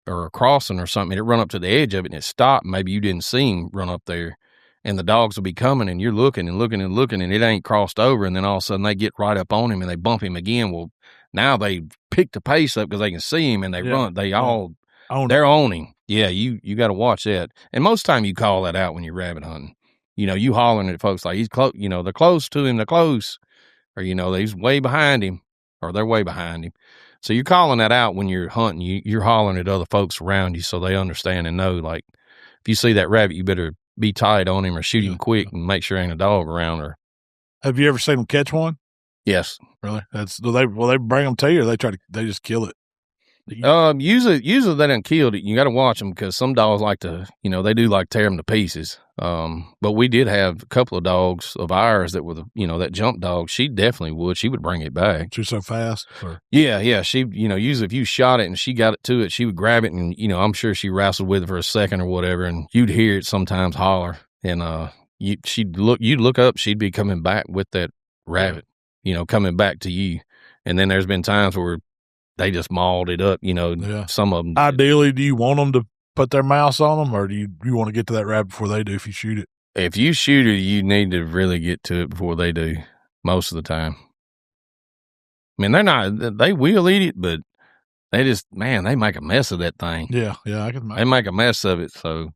or a crossing or something, and it run up to the edge of it and it stopped. Maybe you didn't see him run up there, and the dogs will be coming and you're looking and looking and looking and it ain't crossed over, and then all of a sudden they get right up on him and they bump him again. Well, now they pick the pace up because they can see him and they run. They're on him. Yeah, you got to watch that. And most time you call that out when you're rabbit hunting. You hollering at folks like he's close. They're close to him. They're close, or he's way behind him, or they're way behind him. So you're calling that out when you're hunting. You're hollering at other folks around you so they understand and know. Like if you see that rabbit, you better be tight on him or shoot him quick and make sure ain't a dog around. Or have you ever seen them catch one? Yes. Really? Will they bring them to you, or they just kill it? Usually they done killed it. You got to watch them because some dogs like to, they do like tear them to pieces. But we did have a couple of dogs of ours that were that jump dog. She definitely would. She would bring it back. She's so fast. Yeah. She, usually if you shot it and she got it to it, she would grab it and, I'm sure she wrestled with it for a second or whatever. And you'd hear it sometimes holler. And, you'd look up, she'd be coming back with that rabbit, coming back to you. And then there's been times where they just mauled it up, some of them. Ideally, do you want them to put their mouse on them, or do you want to get to that rabbit before they do if you shoot it? If you shoot it, you need to really get to it before they do, most of the time. I mean, they will eat it, but they they make a mess of that thing. Yeah, they make a mess of it, so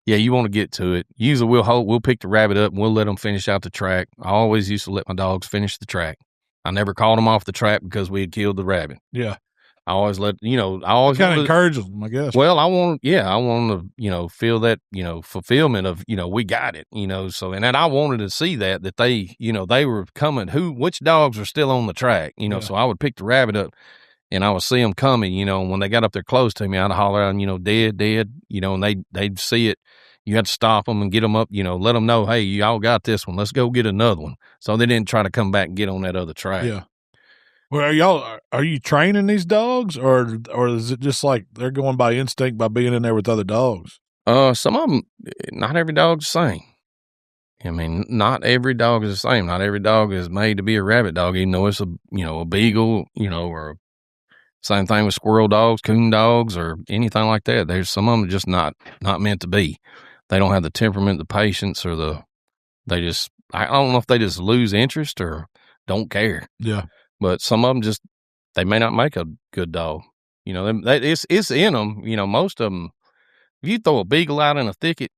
yeah, you want to get to it. Usually we'll pick the rabbit up and we'll let them finish out the track. I always used to let my dogs finish the track. I never called them off the track because we had killed the rabbit. Yeah. I always kind of encourage them, I guess. Well, I want to, feel that, fulfillment of, we got it, so, and then I wanted to see that they, they were coming, which dogs are still on the track, so I would pick the rabbit up and I would see them coming, and when they got up there close to me, I'd holler out, dead, and they'd see it. You had to stop them and get them up, let them know, hey, y'all got this one. Let's go get another one. So they didn't try to come back and get on that other track. Yeah. Well, are you training these dogs, or is it just like they're going by instinct by being in there with other dogs? Some of them, not every dog's the same. I mean, not every dog is the same. Not every dog is made to be a rabbit dog, even though it's a beagle, or same thing with squirrel dogs, coon dogs, or anything like that. There's some of them just not meant to be. They don't have the temperament, the patience, or I don't know if they just lose interest or don't care. Yeah. But some of them they may not make a good dog. It's in them. Most of them, if you throw a beagle out in a thicket,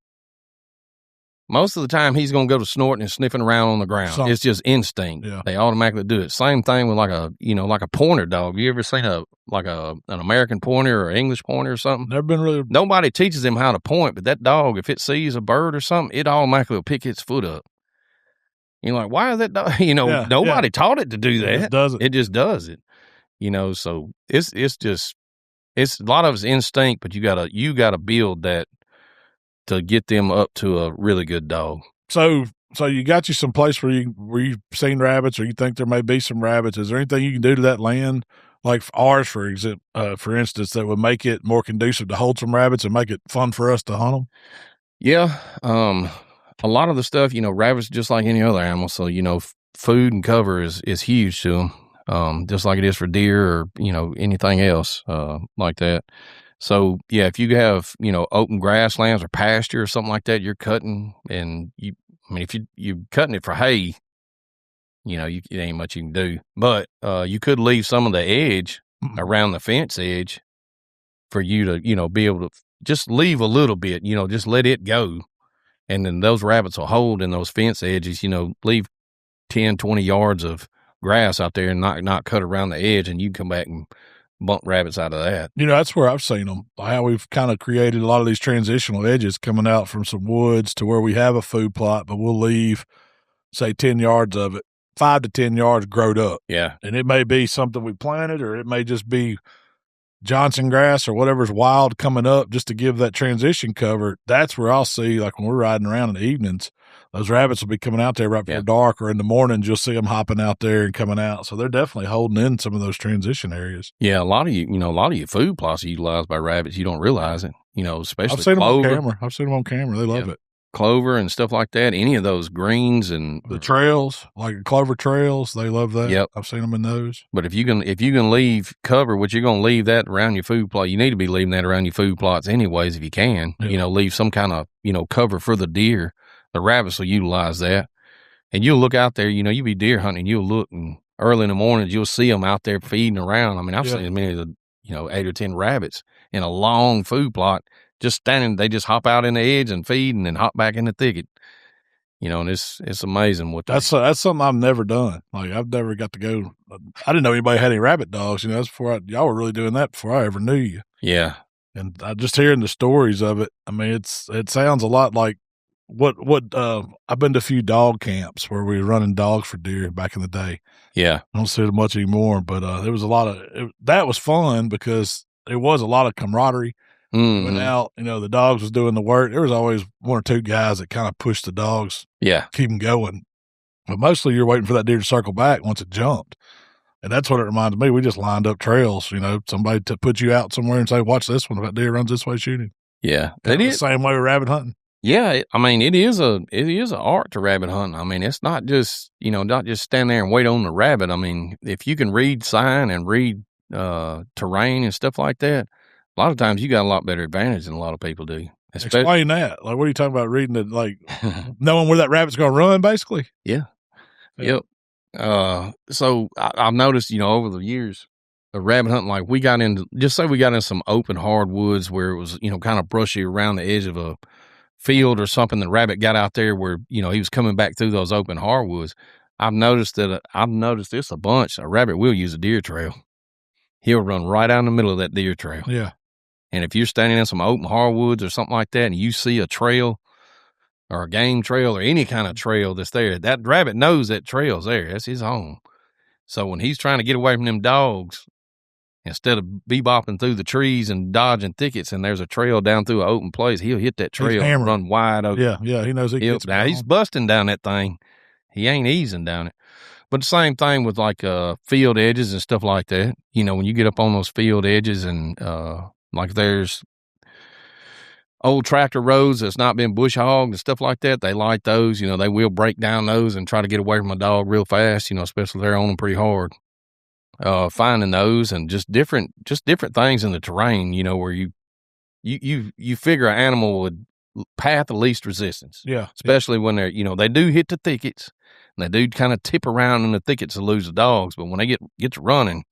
most of the time he's going to go to snorting and sniffing around on the ground. It's just instinct. Yeah. They automatically do it. Same thing with like a pointer dog. You ever seen an American pointer or English pointer or something? Never been really. Nobody teaches him how to point, but that dog, if it sees a bird or something, it automatically will pick its foot up. You're like, why is that dog? Nobody taught it to do that. It just does it. So it's a lot of it's instinct, but you gotta build that to get them up to a really good dog. So you got you some place where you've seen rabbits, or you think there may be some rabbits. Is there anything you can do to that land, like ours, for instance, that would make it more conducive to hold some rabbits and make it fun for us to hunt them? Yeah. A lot of the stuff, rabbits just like any other animal. So, food and cover is huge to them, just like it is for deer or, anything else like that. So, yeah, if you have, open grasslands or pasture or something like that, you're cutting, and if you're cutting it for hay, it ain't much you can do. But you could leave some of the edge around the fence edge for you to, be able to just leave a little bit, just let it go. And then those rabbits will hold in those fence edges, leave 10, 20 yards of grass out there and not cut around the edge, and you can come back and bump rabbits out of that. That's where I've seen them, how we've kind of created a lot of these transitional edges coming out from some woods to where we have a food plot, but we'll leave, say, 10 yards of it, 5 to 10 yards growed up. Yeah. And it may be something we planted, or it may just be Johnson grass or whatever's wild coming up just to give that transition cover. That's where I'll see, like when we're riding around in the evenings, those rabbits will be coming out there right before dark, or in the mornings, you'll see them hopping out there and coming out. So they're definitely holding in some of those transition areas. Yeah. A lot of your food plots are utilized by rabbits. You don't realize it, especially I've seen clover. I've seen them on camera. They love it. Clover and stuff like that. Any of those greens and the trails, like clover trails, they love that. Yep. I've seen them in those. But if you can leave cover, which you're going to leave that around your food plot, you need to be leaving that around your food plots anyways if you can. Yeah. Leave some kind of cover for the deer. The rabbits will utilize that, and you'll look out there. You'll be deer hunting. You'll look, and early in the mornings you'll see them out there feeding around. I mean, I've seen as many of the 8 or 10 rabbits in a long food plot just standing. They just hop out in the edge and feed, and then hop back in the thicket. And it's amazing what that's something I've never done. Like, I've never got to go. I didn't know anybody had any rabbit dogs. That's before y'all were really doing that before I ever knew you. Yeah. And I just hearing the stories of it. I mean, it sounds a lot like what I've been to a few dog camps where we were running dogs for deer back in the day. Yeah. I don't see it much anymore, but there was a lot of that was fun because there was a lot of camaraderie. Mm-hmm. Went out, the dogs was doing the work. There was always one or two guys that kind of pushed the dogs, keep them going. But mostly you're waiting for that deer to circle back once it jumped. And that's what it reminds me. We just lined up trails, somebody to put you out somewhere and say, watch this one. If that deer runs this way, shoot him. Yeah. It is the same way with rabbit hunting. Yeah. I mean, it is an art to rabbit hunting. I mean, it's not just, not just stand there and wait on the rabbit. I mean, if you can read sign and read terrain and stuff like that, a lot of times you got a lot better advantage than a lot of people do. Explain that. Like, what are you talking about reading it? Like, knowing where that rabbit's going to run, basically? Yeah. Yep. So I've noticed, over the years of rabbit hunting, like we got into some open hardwoods where it was, kind of brushy around the edge of a field or something. The rabbit got out there where, he was coming back through those open hardwoods. I've noticed this a bunch. A rabbit will use a deer trail. He'll run right out in the middle of that deer trail. Yeah. And if you're standing in some open hardwoods or something like that and you see a trail or a game trail or any kind of trail that's there, that rabbit knows that trail's there. That's his home. So when he's trying to get away from them dogs, instead of bebopping through the trees and dodging thickets and there's a trail down through an open place, he'll hit that trail and run wide open. Yeah, he knows now he's busting down that thing. He ain't easing down it. But the same thing with like field edges and stuff like that. When you get up on those field edges and like there's old tractor roads that's not been bush hogged and stuff like that, they like those. They will break down those and try to get away from a dog real fast, especially if they're on them pretty hard. Finding those and just different things in the terrain, where you figure an animal would path of least resistance. Yeah. Especially when they're, they do hit the thickets and they do kind of tip around in the thickets to lose the dogs. But when they get to running,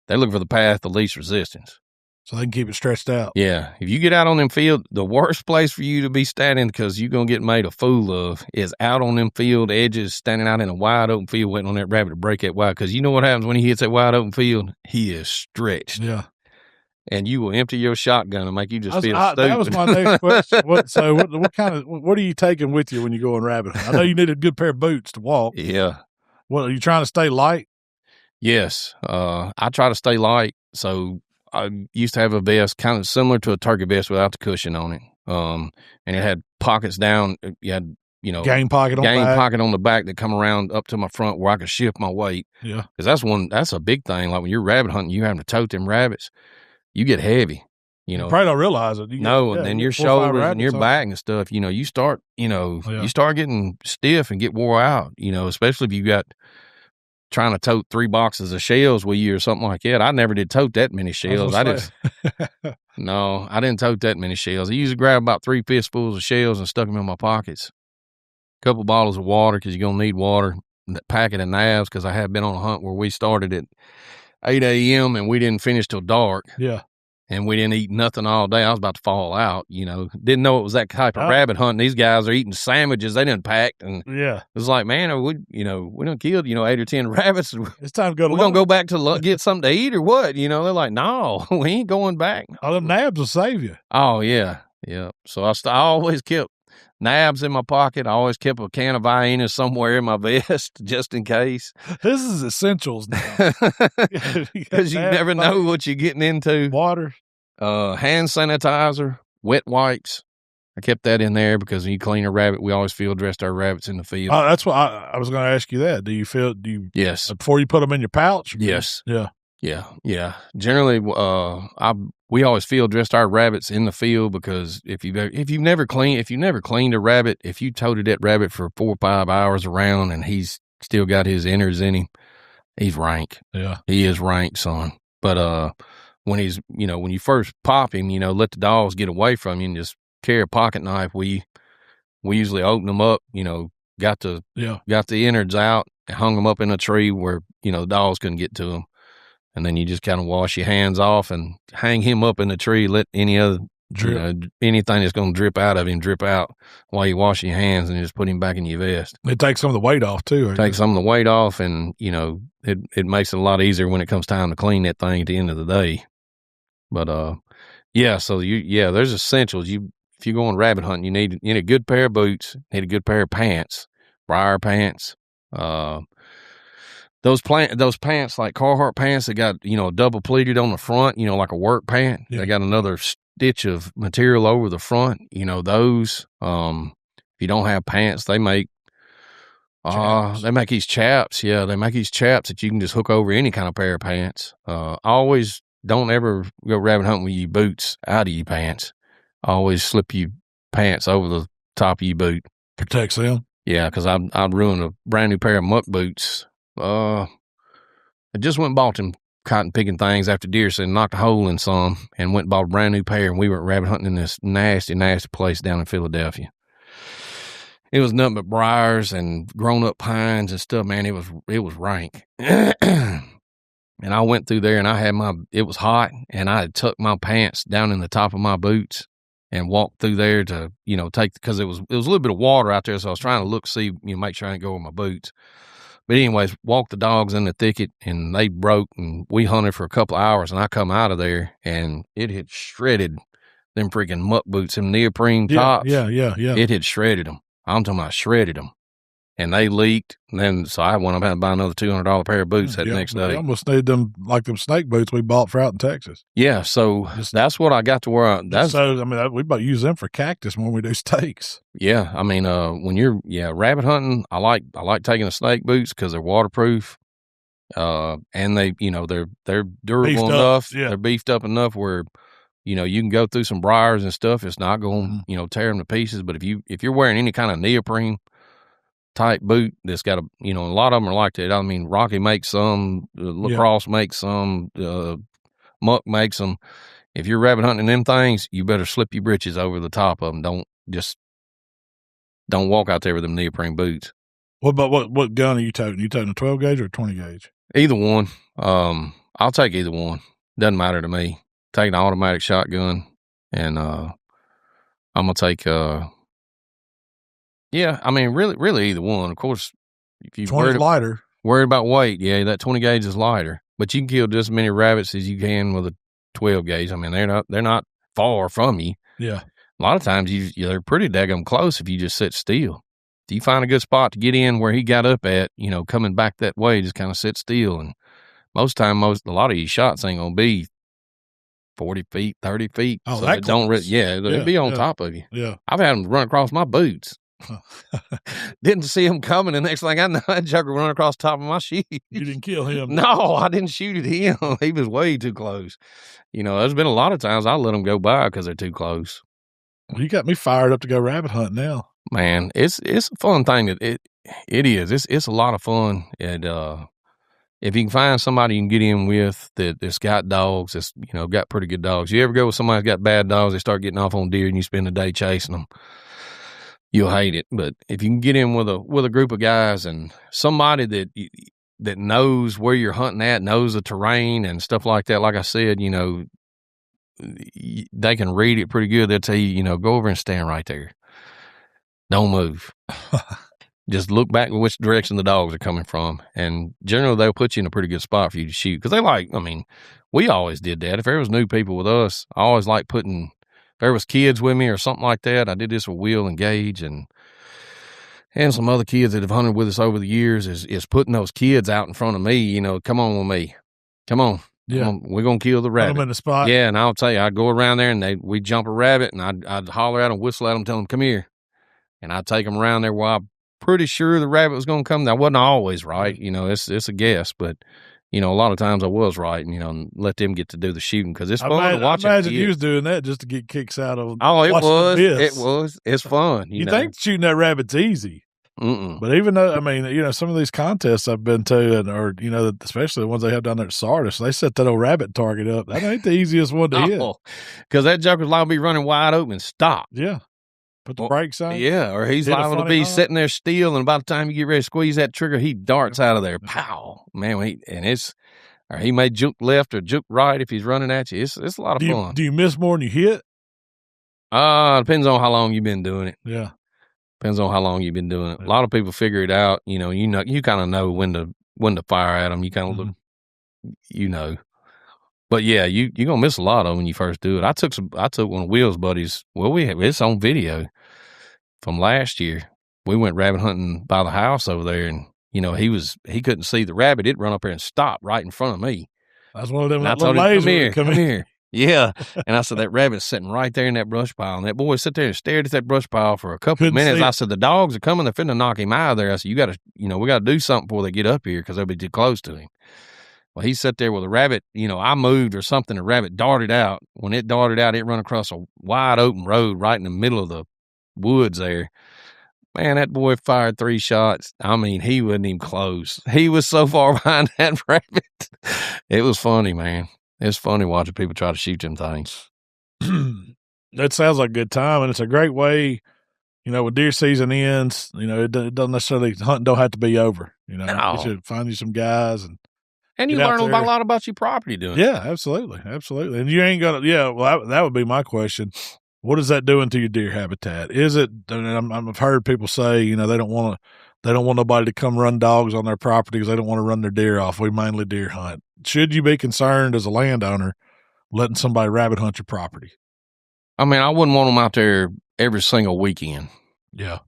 they look for the path of least resistance. So they can keep it stretched out. Yeah. If you get out on them field, the worst place for you to be standing, because you're going to get made a fool of, is out on them field edges, standing out in a wide open field, waiting on that rabbit to break that wide. Because you know what happens when he hits that wide open field? He is stretched. Yeah. And you will empty your shotgun and make you just feel stupid. That was my next question. What are you taking with you when you go on rabbit hunting? I know you need a good pair of boots to walk. Yeah. What, are you trying to stay light? Yes. I try to stay light. So I used to have a vest kind of similar to a turkey vest without the cushion on it. And it had pockets down. You had, game pocket on the back that come around up to my front where I could shift my weight. Yeah. Because that's a big thing. Like when you're rabbit hunting, you having to tote them rabbits. You get heavy, You probably don't realize it. And then your shoulders and your back and stuff, you start, you start getting stiff and get wore out, especially if you got trying to tote 3 boxes of shells with you or something like that. I never did tote that many shells. I didn't tote that many shells. I usually grab about 3 fistfuls of shells and stuck them in my pockets. A couple bottles of water, because you're going to need water. That packet of nabs, because I have been on a hunt where we started at 8 a.m. and we didn't finish till dark. Yeah. And we didn't eat nothing all day. I was about to fall out, Didn't know it was that type of rabbit hunting. These guys are eating sandwiches they done packed. And yeah, it was like, man, we done killed, 8 or 10 rabbits. It's time to go to We're going to go back to get something to eat or what? They're like, no, we ain't going back. All them nabs will save you. Oh, yeah. Yeah. So I always kept nabs in my pocket. I always kept a can of hyenas somewhere in my vest just in case. This is essentials now. Because you never know what you're getting into. Water. Hand sanitizer, wet wipes. I kept that in there because when you clean a rabbit, we always field dressed our rabbits in the field. Oh, that's what I was going to ask you that. Do you? Yes. Before you put them in your pouch? Yes. Yeah. Yeah. Generally, we always field dressed our rabbits in the field, because if you've never cleaned a rabbit, if you toted that rabbit for 4 or 5 hours around and he's still got his innards in him, he's rank. Yeah. He is rank, son. But when he's, when you first pop him, let the dogs get away from you and just carry a pocket knife. We usually open them up, got the innards out and hung them up in a tree where, the dogs couldn't get to them. And then you just kind of wash your hands off and hang him up in the tree. Let any other, anything that's going to drip out of him drip out while you wash your hands, and just put him back in your vest. It takes some of the weight off too. Takes some of the weight off, and, it makes it a lot easier when it comes time to clean that thing at the end of the day. But, so there's essentials. If you're going rabbit hunting, you need a good pair of boots, need a good pair of pants, Briar pants, those pants like Carhartt pants that got, double pleated on the front, like a work pant. Yeah. They got another stitch of material over the front, those. If you don't have pants, they make these chaps. Yeah, they make these chaps that you can just hook over any kind of pair of pants. Always don't ever go rabbit hunting with your boots out of your pants. Always slip your pants over the top of your boot. Protects them. Yeah, because I'd ruin a brand new pair of muck boots. I just went and bought them cotton picking things after deer season, knocked a hole in some, and went and bought a brand new pair, and we went rabbit hunting in this nasty, nasty place down in Philadelphia. It was nothing but briars and grown up pines and stuff, man. It was rank. And I went through there, and it was hot, and I had tucked my pants down in the top of my boots and walked through there to, because it was a little bit of water out there, so I was trying to see, make sure I didn't go over my boots. But anyways, walked the dogs in the thicket, and they broke, and we hunted for a couple of hours, and I come out of there, and it had shredded them freaking muck boots, them neoprene tops. Yeah. It had shredded them. I'm talking about shredded them. And they leaked, and then so I went up and buy another $200 pair of boots that next day. I almost need them, like them snake boots we bought for out in Texas. Yeah, so that's what I got to where we about use them for cactus when we do steaks. Yeah, I mean, when you're rabbit hunting, I like taking the snake boots because they're waterproof, and they they're durable enough. Yeah. They're beefed up enough where you can go through some briars and stuff. It's not going tear them to pieces. But if you're wearing any kind of neoprene type boot that's got a lot of them are like that. I mean, Rocky makes some, Lacrosse makes some, Muck makes them. If you're rabbit hunting them things, you better slip your britches over the top of them. Don't walk out there with them neoprene boots. What gun are you toting? You toting a 12 gauge or a 20 gauge? Either one. I'll take either one. Doesn't matter to me. take an automatic shotgun, and I'm gonna take yeah, I mean, really either one. Of course, if you 20's lighter. Worried about weight, yeah, that 20 gauge is lighter, but you can kill just as many rabbits as you can with a 12 gauge. I mean, they're not far from you. Yeah. A lot of times they're pretty daggum close if you just sit still. If you find a good spot to get in where he got up at, coming back that way, just kind of sit still. And a lot of these shots ain't gonna be 40 feet, 30 feet. Oh, so that close. It'll be on top of you. Yeah. I've had them run across my boots. Didn't see him coming, and next thing I know, that joker run across the top of my shoes. You didn't kill him? No, I didn't shoot at him. He was way too close. There's been a lot of times I let them go by because they're too close. Well, you got me fired up to go rabbit hunting now. Man, it's a fun thing. It is. It's a lot of fun. And if you can find somebody you can get in with that's got dogs, that's got pretty good dogs. You ever go with somebody that's got bad dogs? They start getting off on deer, and you spend the day chasing them. You'll hate it. But if you can get in with a group of guys and somebody that knows where you're hunting at, knows the terrain and stuff like that, like I said, they can read it pretty good. They'll tell you, go over and stand right there. Don't move. Just look back in which direction the dogs are coming from. And generally, they'll put you in a pretty good spot for you to shoot. Because we always did that. If there was new people with us, I always like if there was kids with me or something like that. I did this with Will and Gage and some other kids that have hunted with us over the years is putting those kids out in front of me, come on with me. Come on. Yeah. Come on. We're going to kill the rabbit. Put them in the spot. Yeah, and I'll tell you, I'd go around there and we'd jump a rabbit and I'd holler at them, whistle at them, tell them, come here. And I'd take them around there where I'm pretty sure the rabbit was going to come. That wasn't always right. It's a guess, but a lot of times I was right, and let them get to do the shooting because it's fun to watch. I imagine you was doing that just to get kicks out of. Oh, it was. It was. It's fun. You think shooting that rabbit's easy? Mm-mm. But even though some of these contests I've been to, or especially the ones they have down there at Sardis, they set that old rabbit target up. That ain't the easiest one to hit because that joker's liable to be running wide open and stop. Yeah. Put the brakes on. Yeah, or he's liable to be sitting there still, and by the time you get ready to squeeze that trigger, he darts out of there. Pow, man! Or he may juke left or juke right if he's running at you. It's a lot of fun. Do you miss more than you hit? Depends on how long you've been doing it. Yeah, depends on how long you've been doing it. A lot of people figure it out. You kind of know when to fire at them. You kind of look, But yeah, you're gonna miss a lot of them when you first do it. I took one of Will's buddies. Well, it's on video from last year. We went rabbit hunting by the house over there, and he couldn't see the rabbit. It'd run up there and stop right in front of me. That's one of them. And I told him, come here. Yeah, and I said that rabbit's sitting right there in that brush pile, and that boy sat there and stared at that brush pile for a couple of minutes. I said the dogs are coming. They're finna knock him out of there. I said we got to do something before they get up here because they'll be too close to him. Well, he sat there with a rabbit, I moved or something, the rabbit darted out. When it darted out, it run across a wide open road right in the middle of the woods there. Man, that boy fired 3 shots. He wasn't even close. He was so far behind that rabbit. It was funny, man. It's funny watching people try to shoot them things. That sounds like a good time, and it's a great way, when deer season ends, it doesn't necessarily, hunting don't have to be over. You should find you some guys and you learn a lot about your property doing it. Yeah, absolutely. Absolutely. And you ain't going to, that would be my question. What is that doing to your deer habitat? Is it, and I've heard people say, they don't want nobody to come run dogs on their property because they don't want to run their deer off. We mainly deer hunt. Should you be concerned as a landowner letting somebody rabbit hunt your property? I wouldn't want them out there every single weekend. Yeah.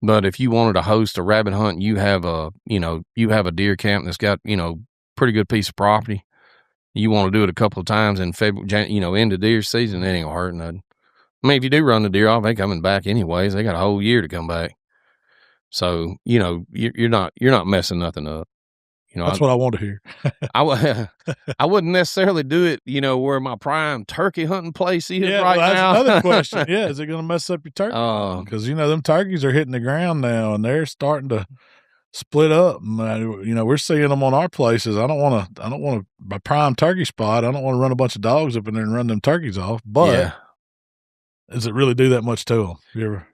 But if you wanted to host a rabbit hunt, you have a deer camp that's got, pretty good piece of property. You want to do it a couple of times in February, end of deer season, it ain't gonna hurt nothing. If you do run the deer off, they coming back anyways. They got a whole year to come back. So, you're not messing nothing up. That's what I want to hear. I wouldn't necessarily do it, where my prime turkey hunting place is now. That's another question. Yeah, is it going to mess up your turkey? Because them turkeys are hitting the ground now, and they're starting to split up. We're seeing them on our places. I don't want to my prime turkey spot. I don't want to run a bunch of dogs up in there and run them turkeys off. But does it really do that much to them? You ever?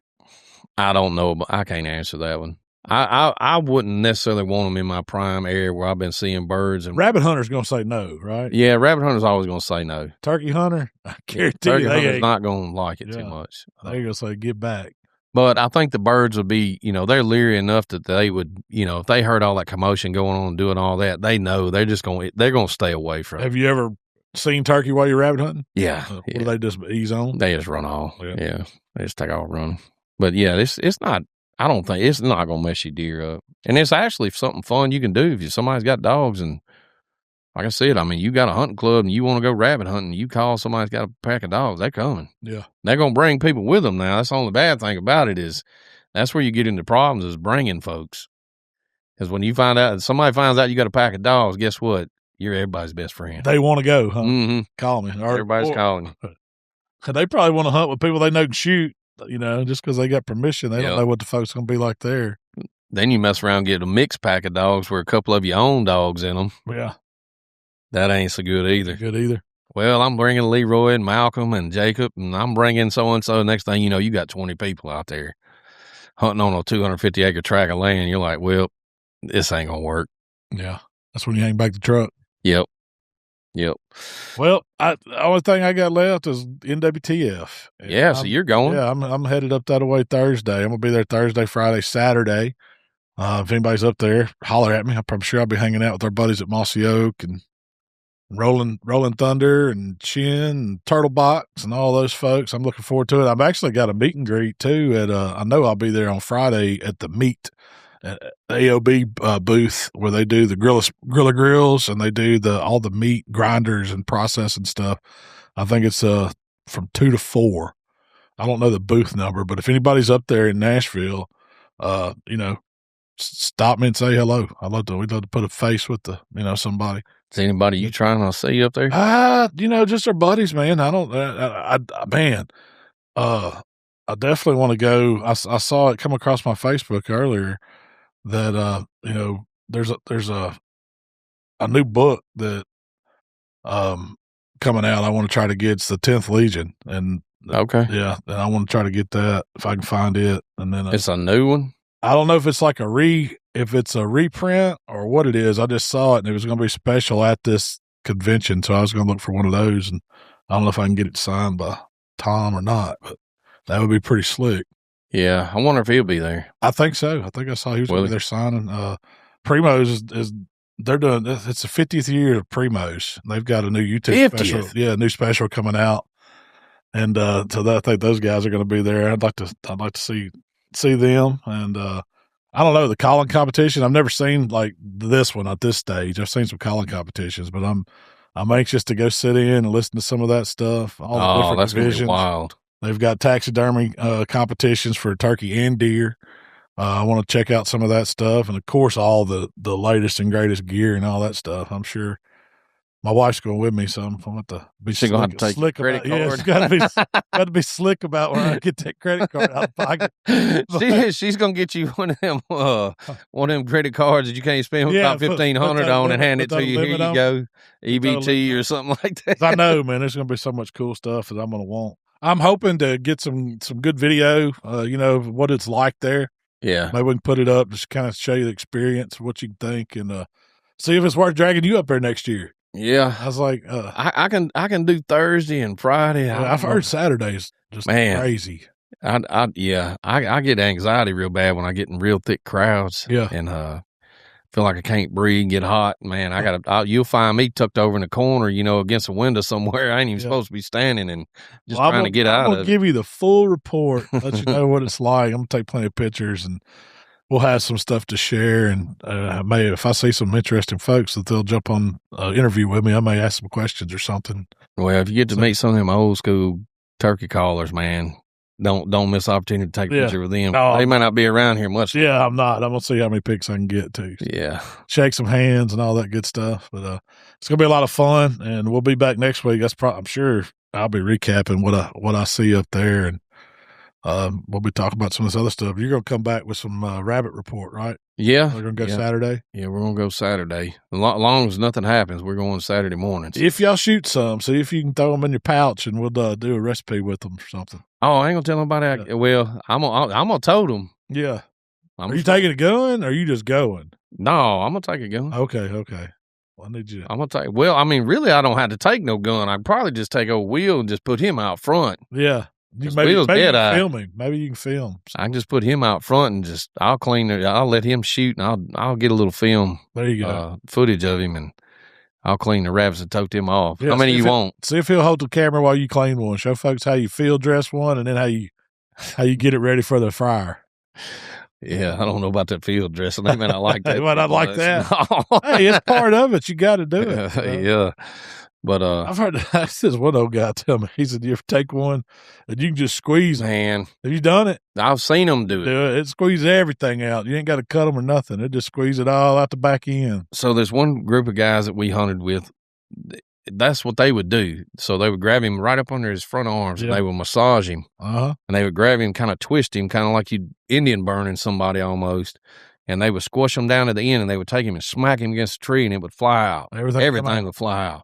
I don't know, but I can't answer that one. I wouldn't necessarily want them in my prime area where I've been seeing birds. And rabbit hunter's going to say no, right? Yeah, rabbit hunter's always going to say no. Turkey hunter, I guarantee turkey hunter's not going to like it too much. They're going to say get back. But I think the birds would be, they're leery enough that they would, if they heard all that commotion going on and doing all that, they know they're going to stay away from it. Have you ever seen turkey while you're rabbit hunting? Yeah. Or do they just ease on? They just run off. Yeah. They just take off running. But yeah, it's not, I don't think, it's not going to mess your deer up. And it's actually something fun you can do if somebody's got dogs. And like I said, you got a hunting club and you want to go rabbit hunting, you call somebody's got a pack of dogs, they're coming. Yeah. They're going to bring people with them now. That's the only bad thing about it is that's where you get into problems is bringing folks. Because when somebody finds out you got a pack of dogs, guess what? You're everybody's best friend. They want to go, huh? Mm-hmm. Call me. Everybody's calling you. They probably want to hunt with people they know can shoot, just because they got permission. They don't know what the folks going to be like there. Then you mess around and get a mixed pack of dogs where a couple of you own dogs in them. Yeah. That ain't so good either. Good either. Well, I'm bringing Leroy and Malcom and Jacob, and I'm bringing so-and-so. Next thing you know, you got 20 people out there hunting on a 250-acre tract of land. You're like, well, this ain't going to work. Yeah. That's when you hang back the truck. Yep. Well, the only thing I got left is NWTF. Yeah, so you're going. Yeah, I'm headed up that way Thursday. I'm going to be there Thursday, Friday, Saturday. If anybody's up there, holler at me. I'm sure I'll be hanging out with our buddies at Mossy Oak and Rolling Thunder and Chin and Turtle Box and all those folks. I'm looking forward to it. I've actually got a meet and greet too at I know I'll be there on Friday at the meet AOB booth where they do the griller grills and they do all the meat grinders and processing stuff. I think it's from 2 to 4. I don't know the booth number, but if anybody's up there in Nashville, stop me and say hello. We'd love to put a face with somebody. Is anybody you trying to see up there? Just our buddies, man. I definitely want to go. I saw it come across my Facebook earlier that, there's a new book that, coming out. I want to try to get. It's the 10th Legion. And okay. Yeah. And I want to try to get that if I can find it. And then it's a new one. I don't know if it's like if it's a reprint or what it is. I just saw it and it was going to be special at this convention. So I was going to look for one of those, and I don't know if I can get it signed by Tom or not, but that would be pretty slick. Yeah. I wonder if he'll be there. I think so. I think I saw he was going to be there signing. Primos they're doing, it's the 50th year of Primos. They've got a new YouTube special. Yeah. A new special coming out. And, so I think those guys are going to be there. I'd like to see them. And, I don't know, the calling competition. I've never seen like this one at this stage. I've seen some calling competitions, but I'm anxious to go sit in and listen to some of that stuff. All the different that's divisions. Gonna be wild. They've got taxidermy competitions for turkey and deer. I want to check out some of that stuff, and of course, all the latest and greatest gear and all that stuff. I'm sure my wife's going with me, so I'm going to be slick about it. Yeah, it's got to be slick about where I get that credit card out of pocket. She's going to get you one of them credit cards that you can't spend about $1,500 on and hand it to you. Here you go, EBT or something like that. I know, man. There's going to be so much cool stuff that I'm going to want. I'm hoping to get some good video, what it's like there. Yeah. Maybe we can put it up, just kind of show you the experience, what you think, and see if it's worth dragging you up there next year. Yeah. I was like, I can do Thursday and Friday. I've heard Saturday's just crazy. I get anxiety real bad when I get in real thick crowds. Yeah. And feel like I can't breathe, get hot. Man, you'll find me tucked over in the corner, against a window somewhere. I ain't even supposed to be standing and just trying to get out of it. I'm going to give you the full report, let you know what it's like. I'm going to take plenty of pictures, and we'll have some stuff to share. And if I see some interesting folks that they'll jump on interview with me, I may ask some questions or something. Well, if you get to meet some of them old school turkey callers, man, don't miss the opportunity to take a picture with them. No, they might not be around here much. Yeah, I'm not. I'm going to see how many pics I can get too. So yeah. Shake some hands and all that good stuff. But it's going to be a lot of fun, and we'll be back next week. I'm sure I'll be recapping what I see up there, and we'll be talking about some of this other stuff. You're going to come back with some rabbit report, right? Yeah. We're going to go Saturday? Yeah, we're going to go Saturday. As long as nothing happens, we're going Saturday mornings. If y'all shoot some, see if you can throw them in your pouch, and we'll do a recipe with them or something. Oh, I ain't going to tell nobody. Well, I'm going to tote them. Yeah. Are you taking a gun or are you just going? No, I'm going to take a gun. Okay. Well, I need you. I'm going to take, well, I mean, really, I don't have to take no gun. I'd probably just take old Will and just put him out front. Yeah. Maybe you can film him. Maybe you can film. I can just put him out front and just, I'll clean it. I'll let him shoot and I'll get a little film. There you go. Footage of him, and I'll clean the rabbits and tote them off. Yeah, how many you want? See if he'll hold the camera while you clean one. Show folks how you field dress one, and then how you get it ready for the fryer. Yeah, I don't know about that field dressing. They may not like that. But I like that. Hey, it's part of it. You got to do it. Yeah. But I've heard this one old guy tell me. He said, "You ever take one and you can just squeeze them?" Man, have you done it? I've seen them do it. It squeezes everything out. You ain't got to cut them or nothing. It just squeezes it all out the back end. So there's one group of guys that we hunted with. That's what they would do. So they would grab him right up under his front arms, and they would massage him. And they would grab him, kind of twist him, kind of like you Indian burning somebody almost. And they would squish him down to the end, and they would take him and smack him against a tree, and it would fly out. Everything would fly out.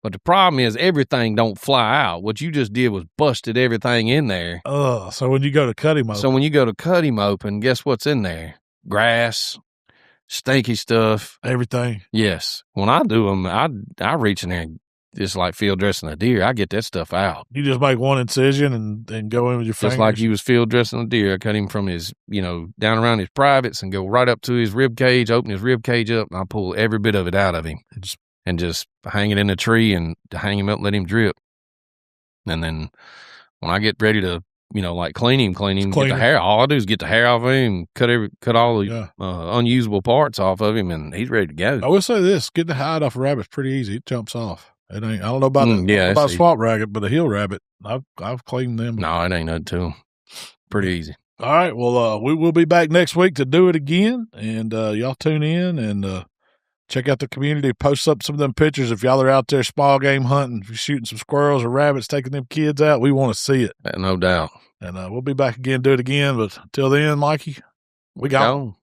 But the problem is everything don't fly out. What you just did was busted everything in there. So when you go to cut him open, guess what's in there? Grass, stinky stuff. Everything. Yes. When I do them, I reach in there and just like field dressing a deer. I get that stuff out. You just make one incision and go in with your fingers? Just like you was field dressing a deer. I cut him from his, down around his privates and go right up to his rib cage, open his rib cage up, and I pull every bit of it out of him. And just hang it in a tree and hang him up and let him drip. And then when I get ready to, clean him, get the hair, all I do is get the hair off of him, cut all the unusable parts off of him, and he's ready to go. I will say this, getting the hide off a rabbit's pretty easy. It jumps off. It ain't, I don't know about swamp rabbit, but a hill rabbit, I've cleaned them. No, it ain't nothing to them. Pretty easy. All right. Well, we will be back next week to do it again, and y'all tune in and check out the community. Post up some of them pictures. If y'all are out there small game hunting, if you're shooting some squirrels or rabbits, taking them kids out, we want to see it. No doubt. And we'll be back again, do it again. But until then, Mikey, we got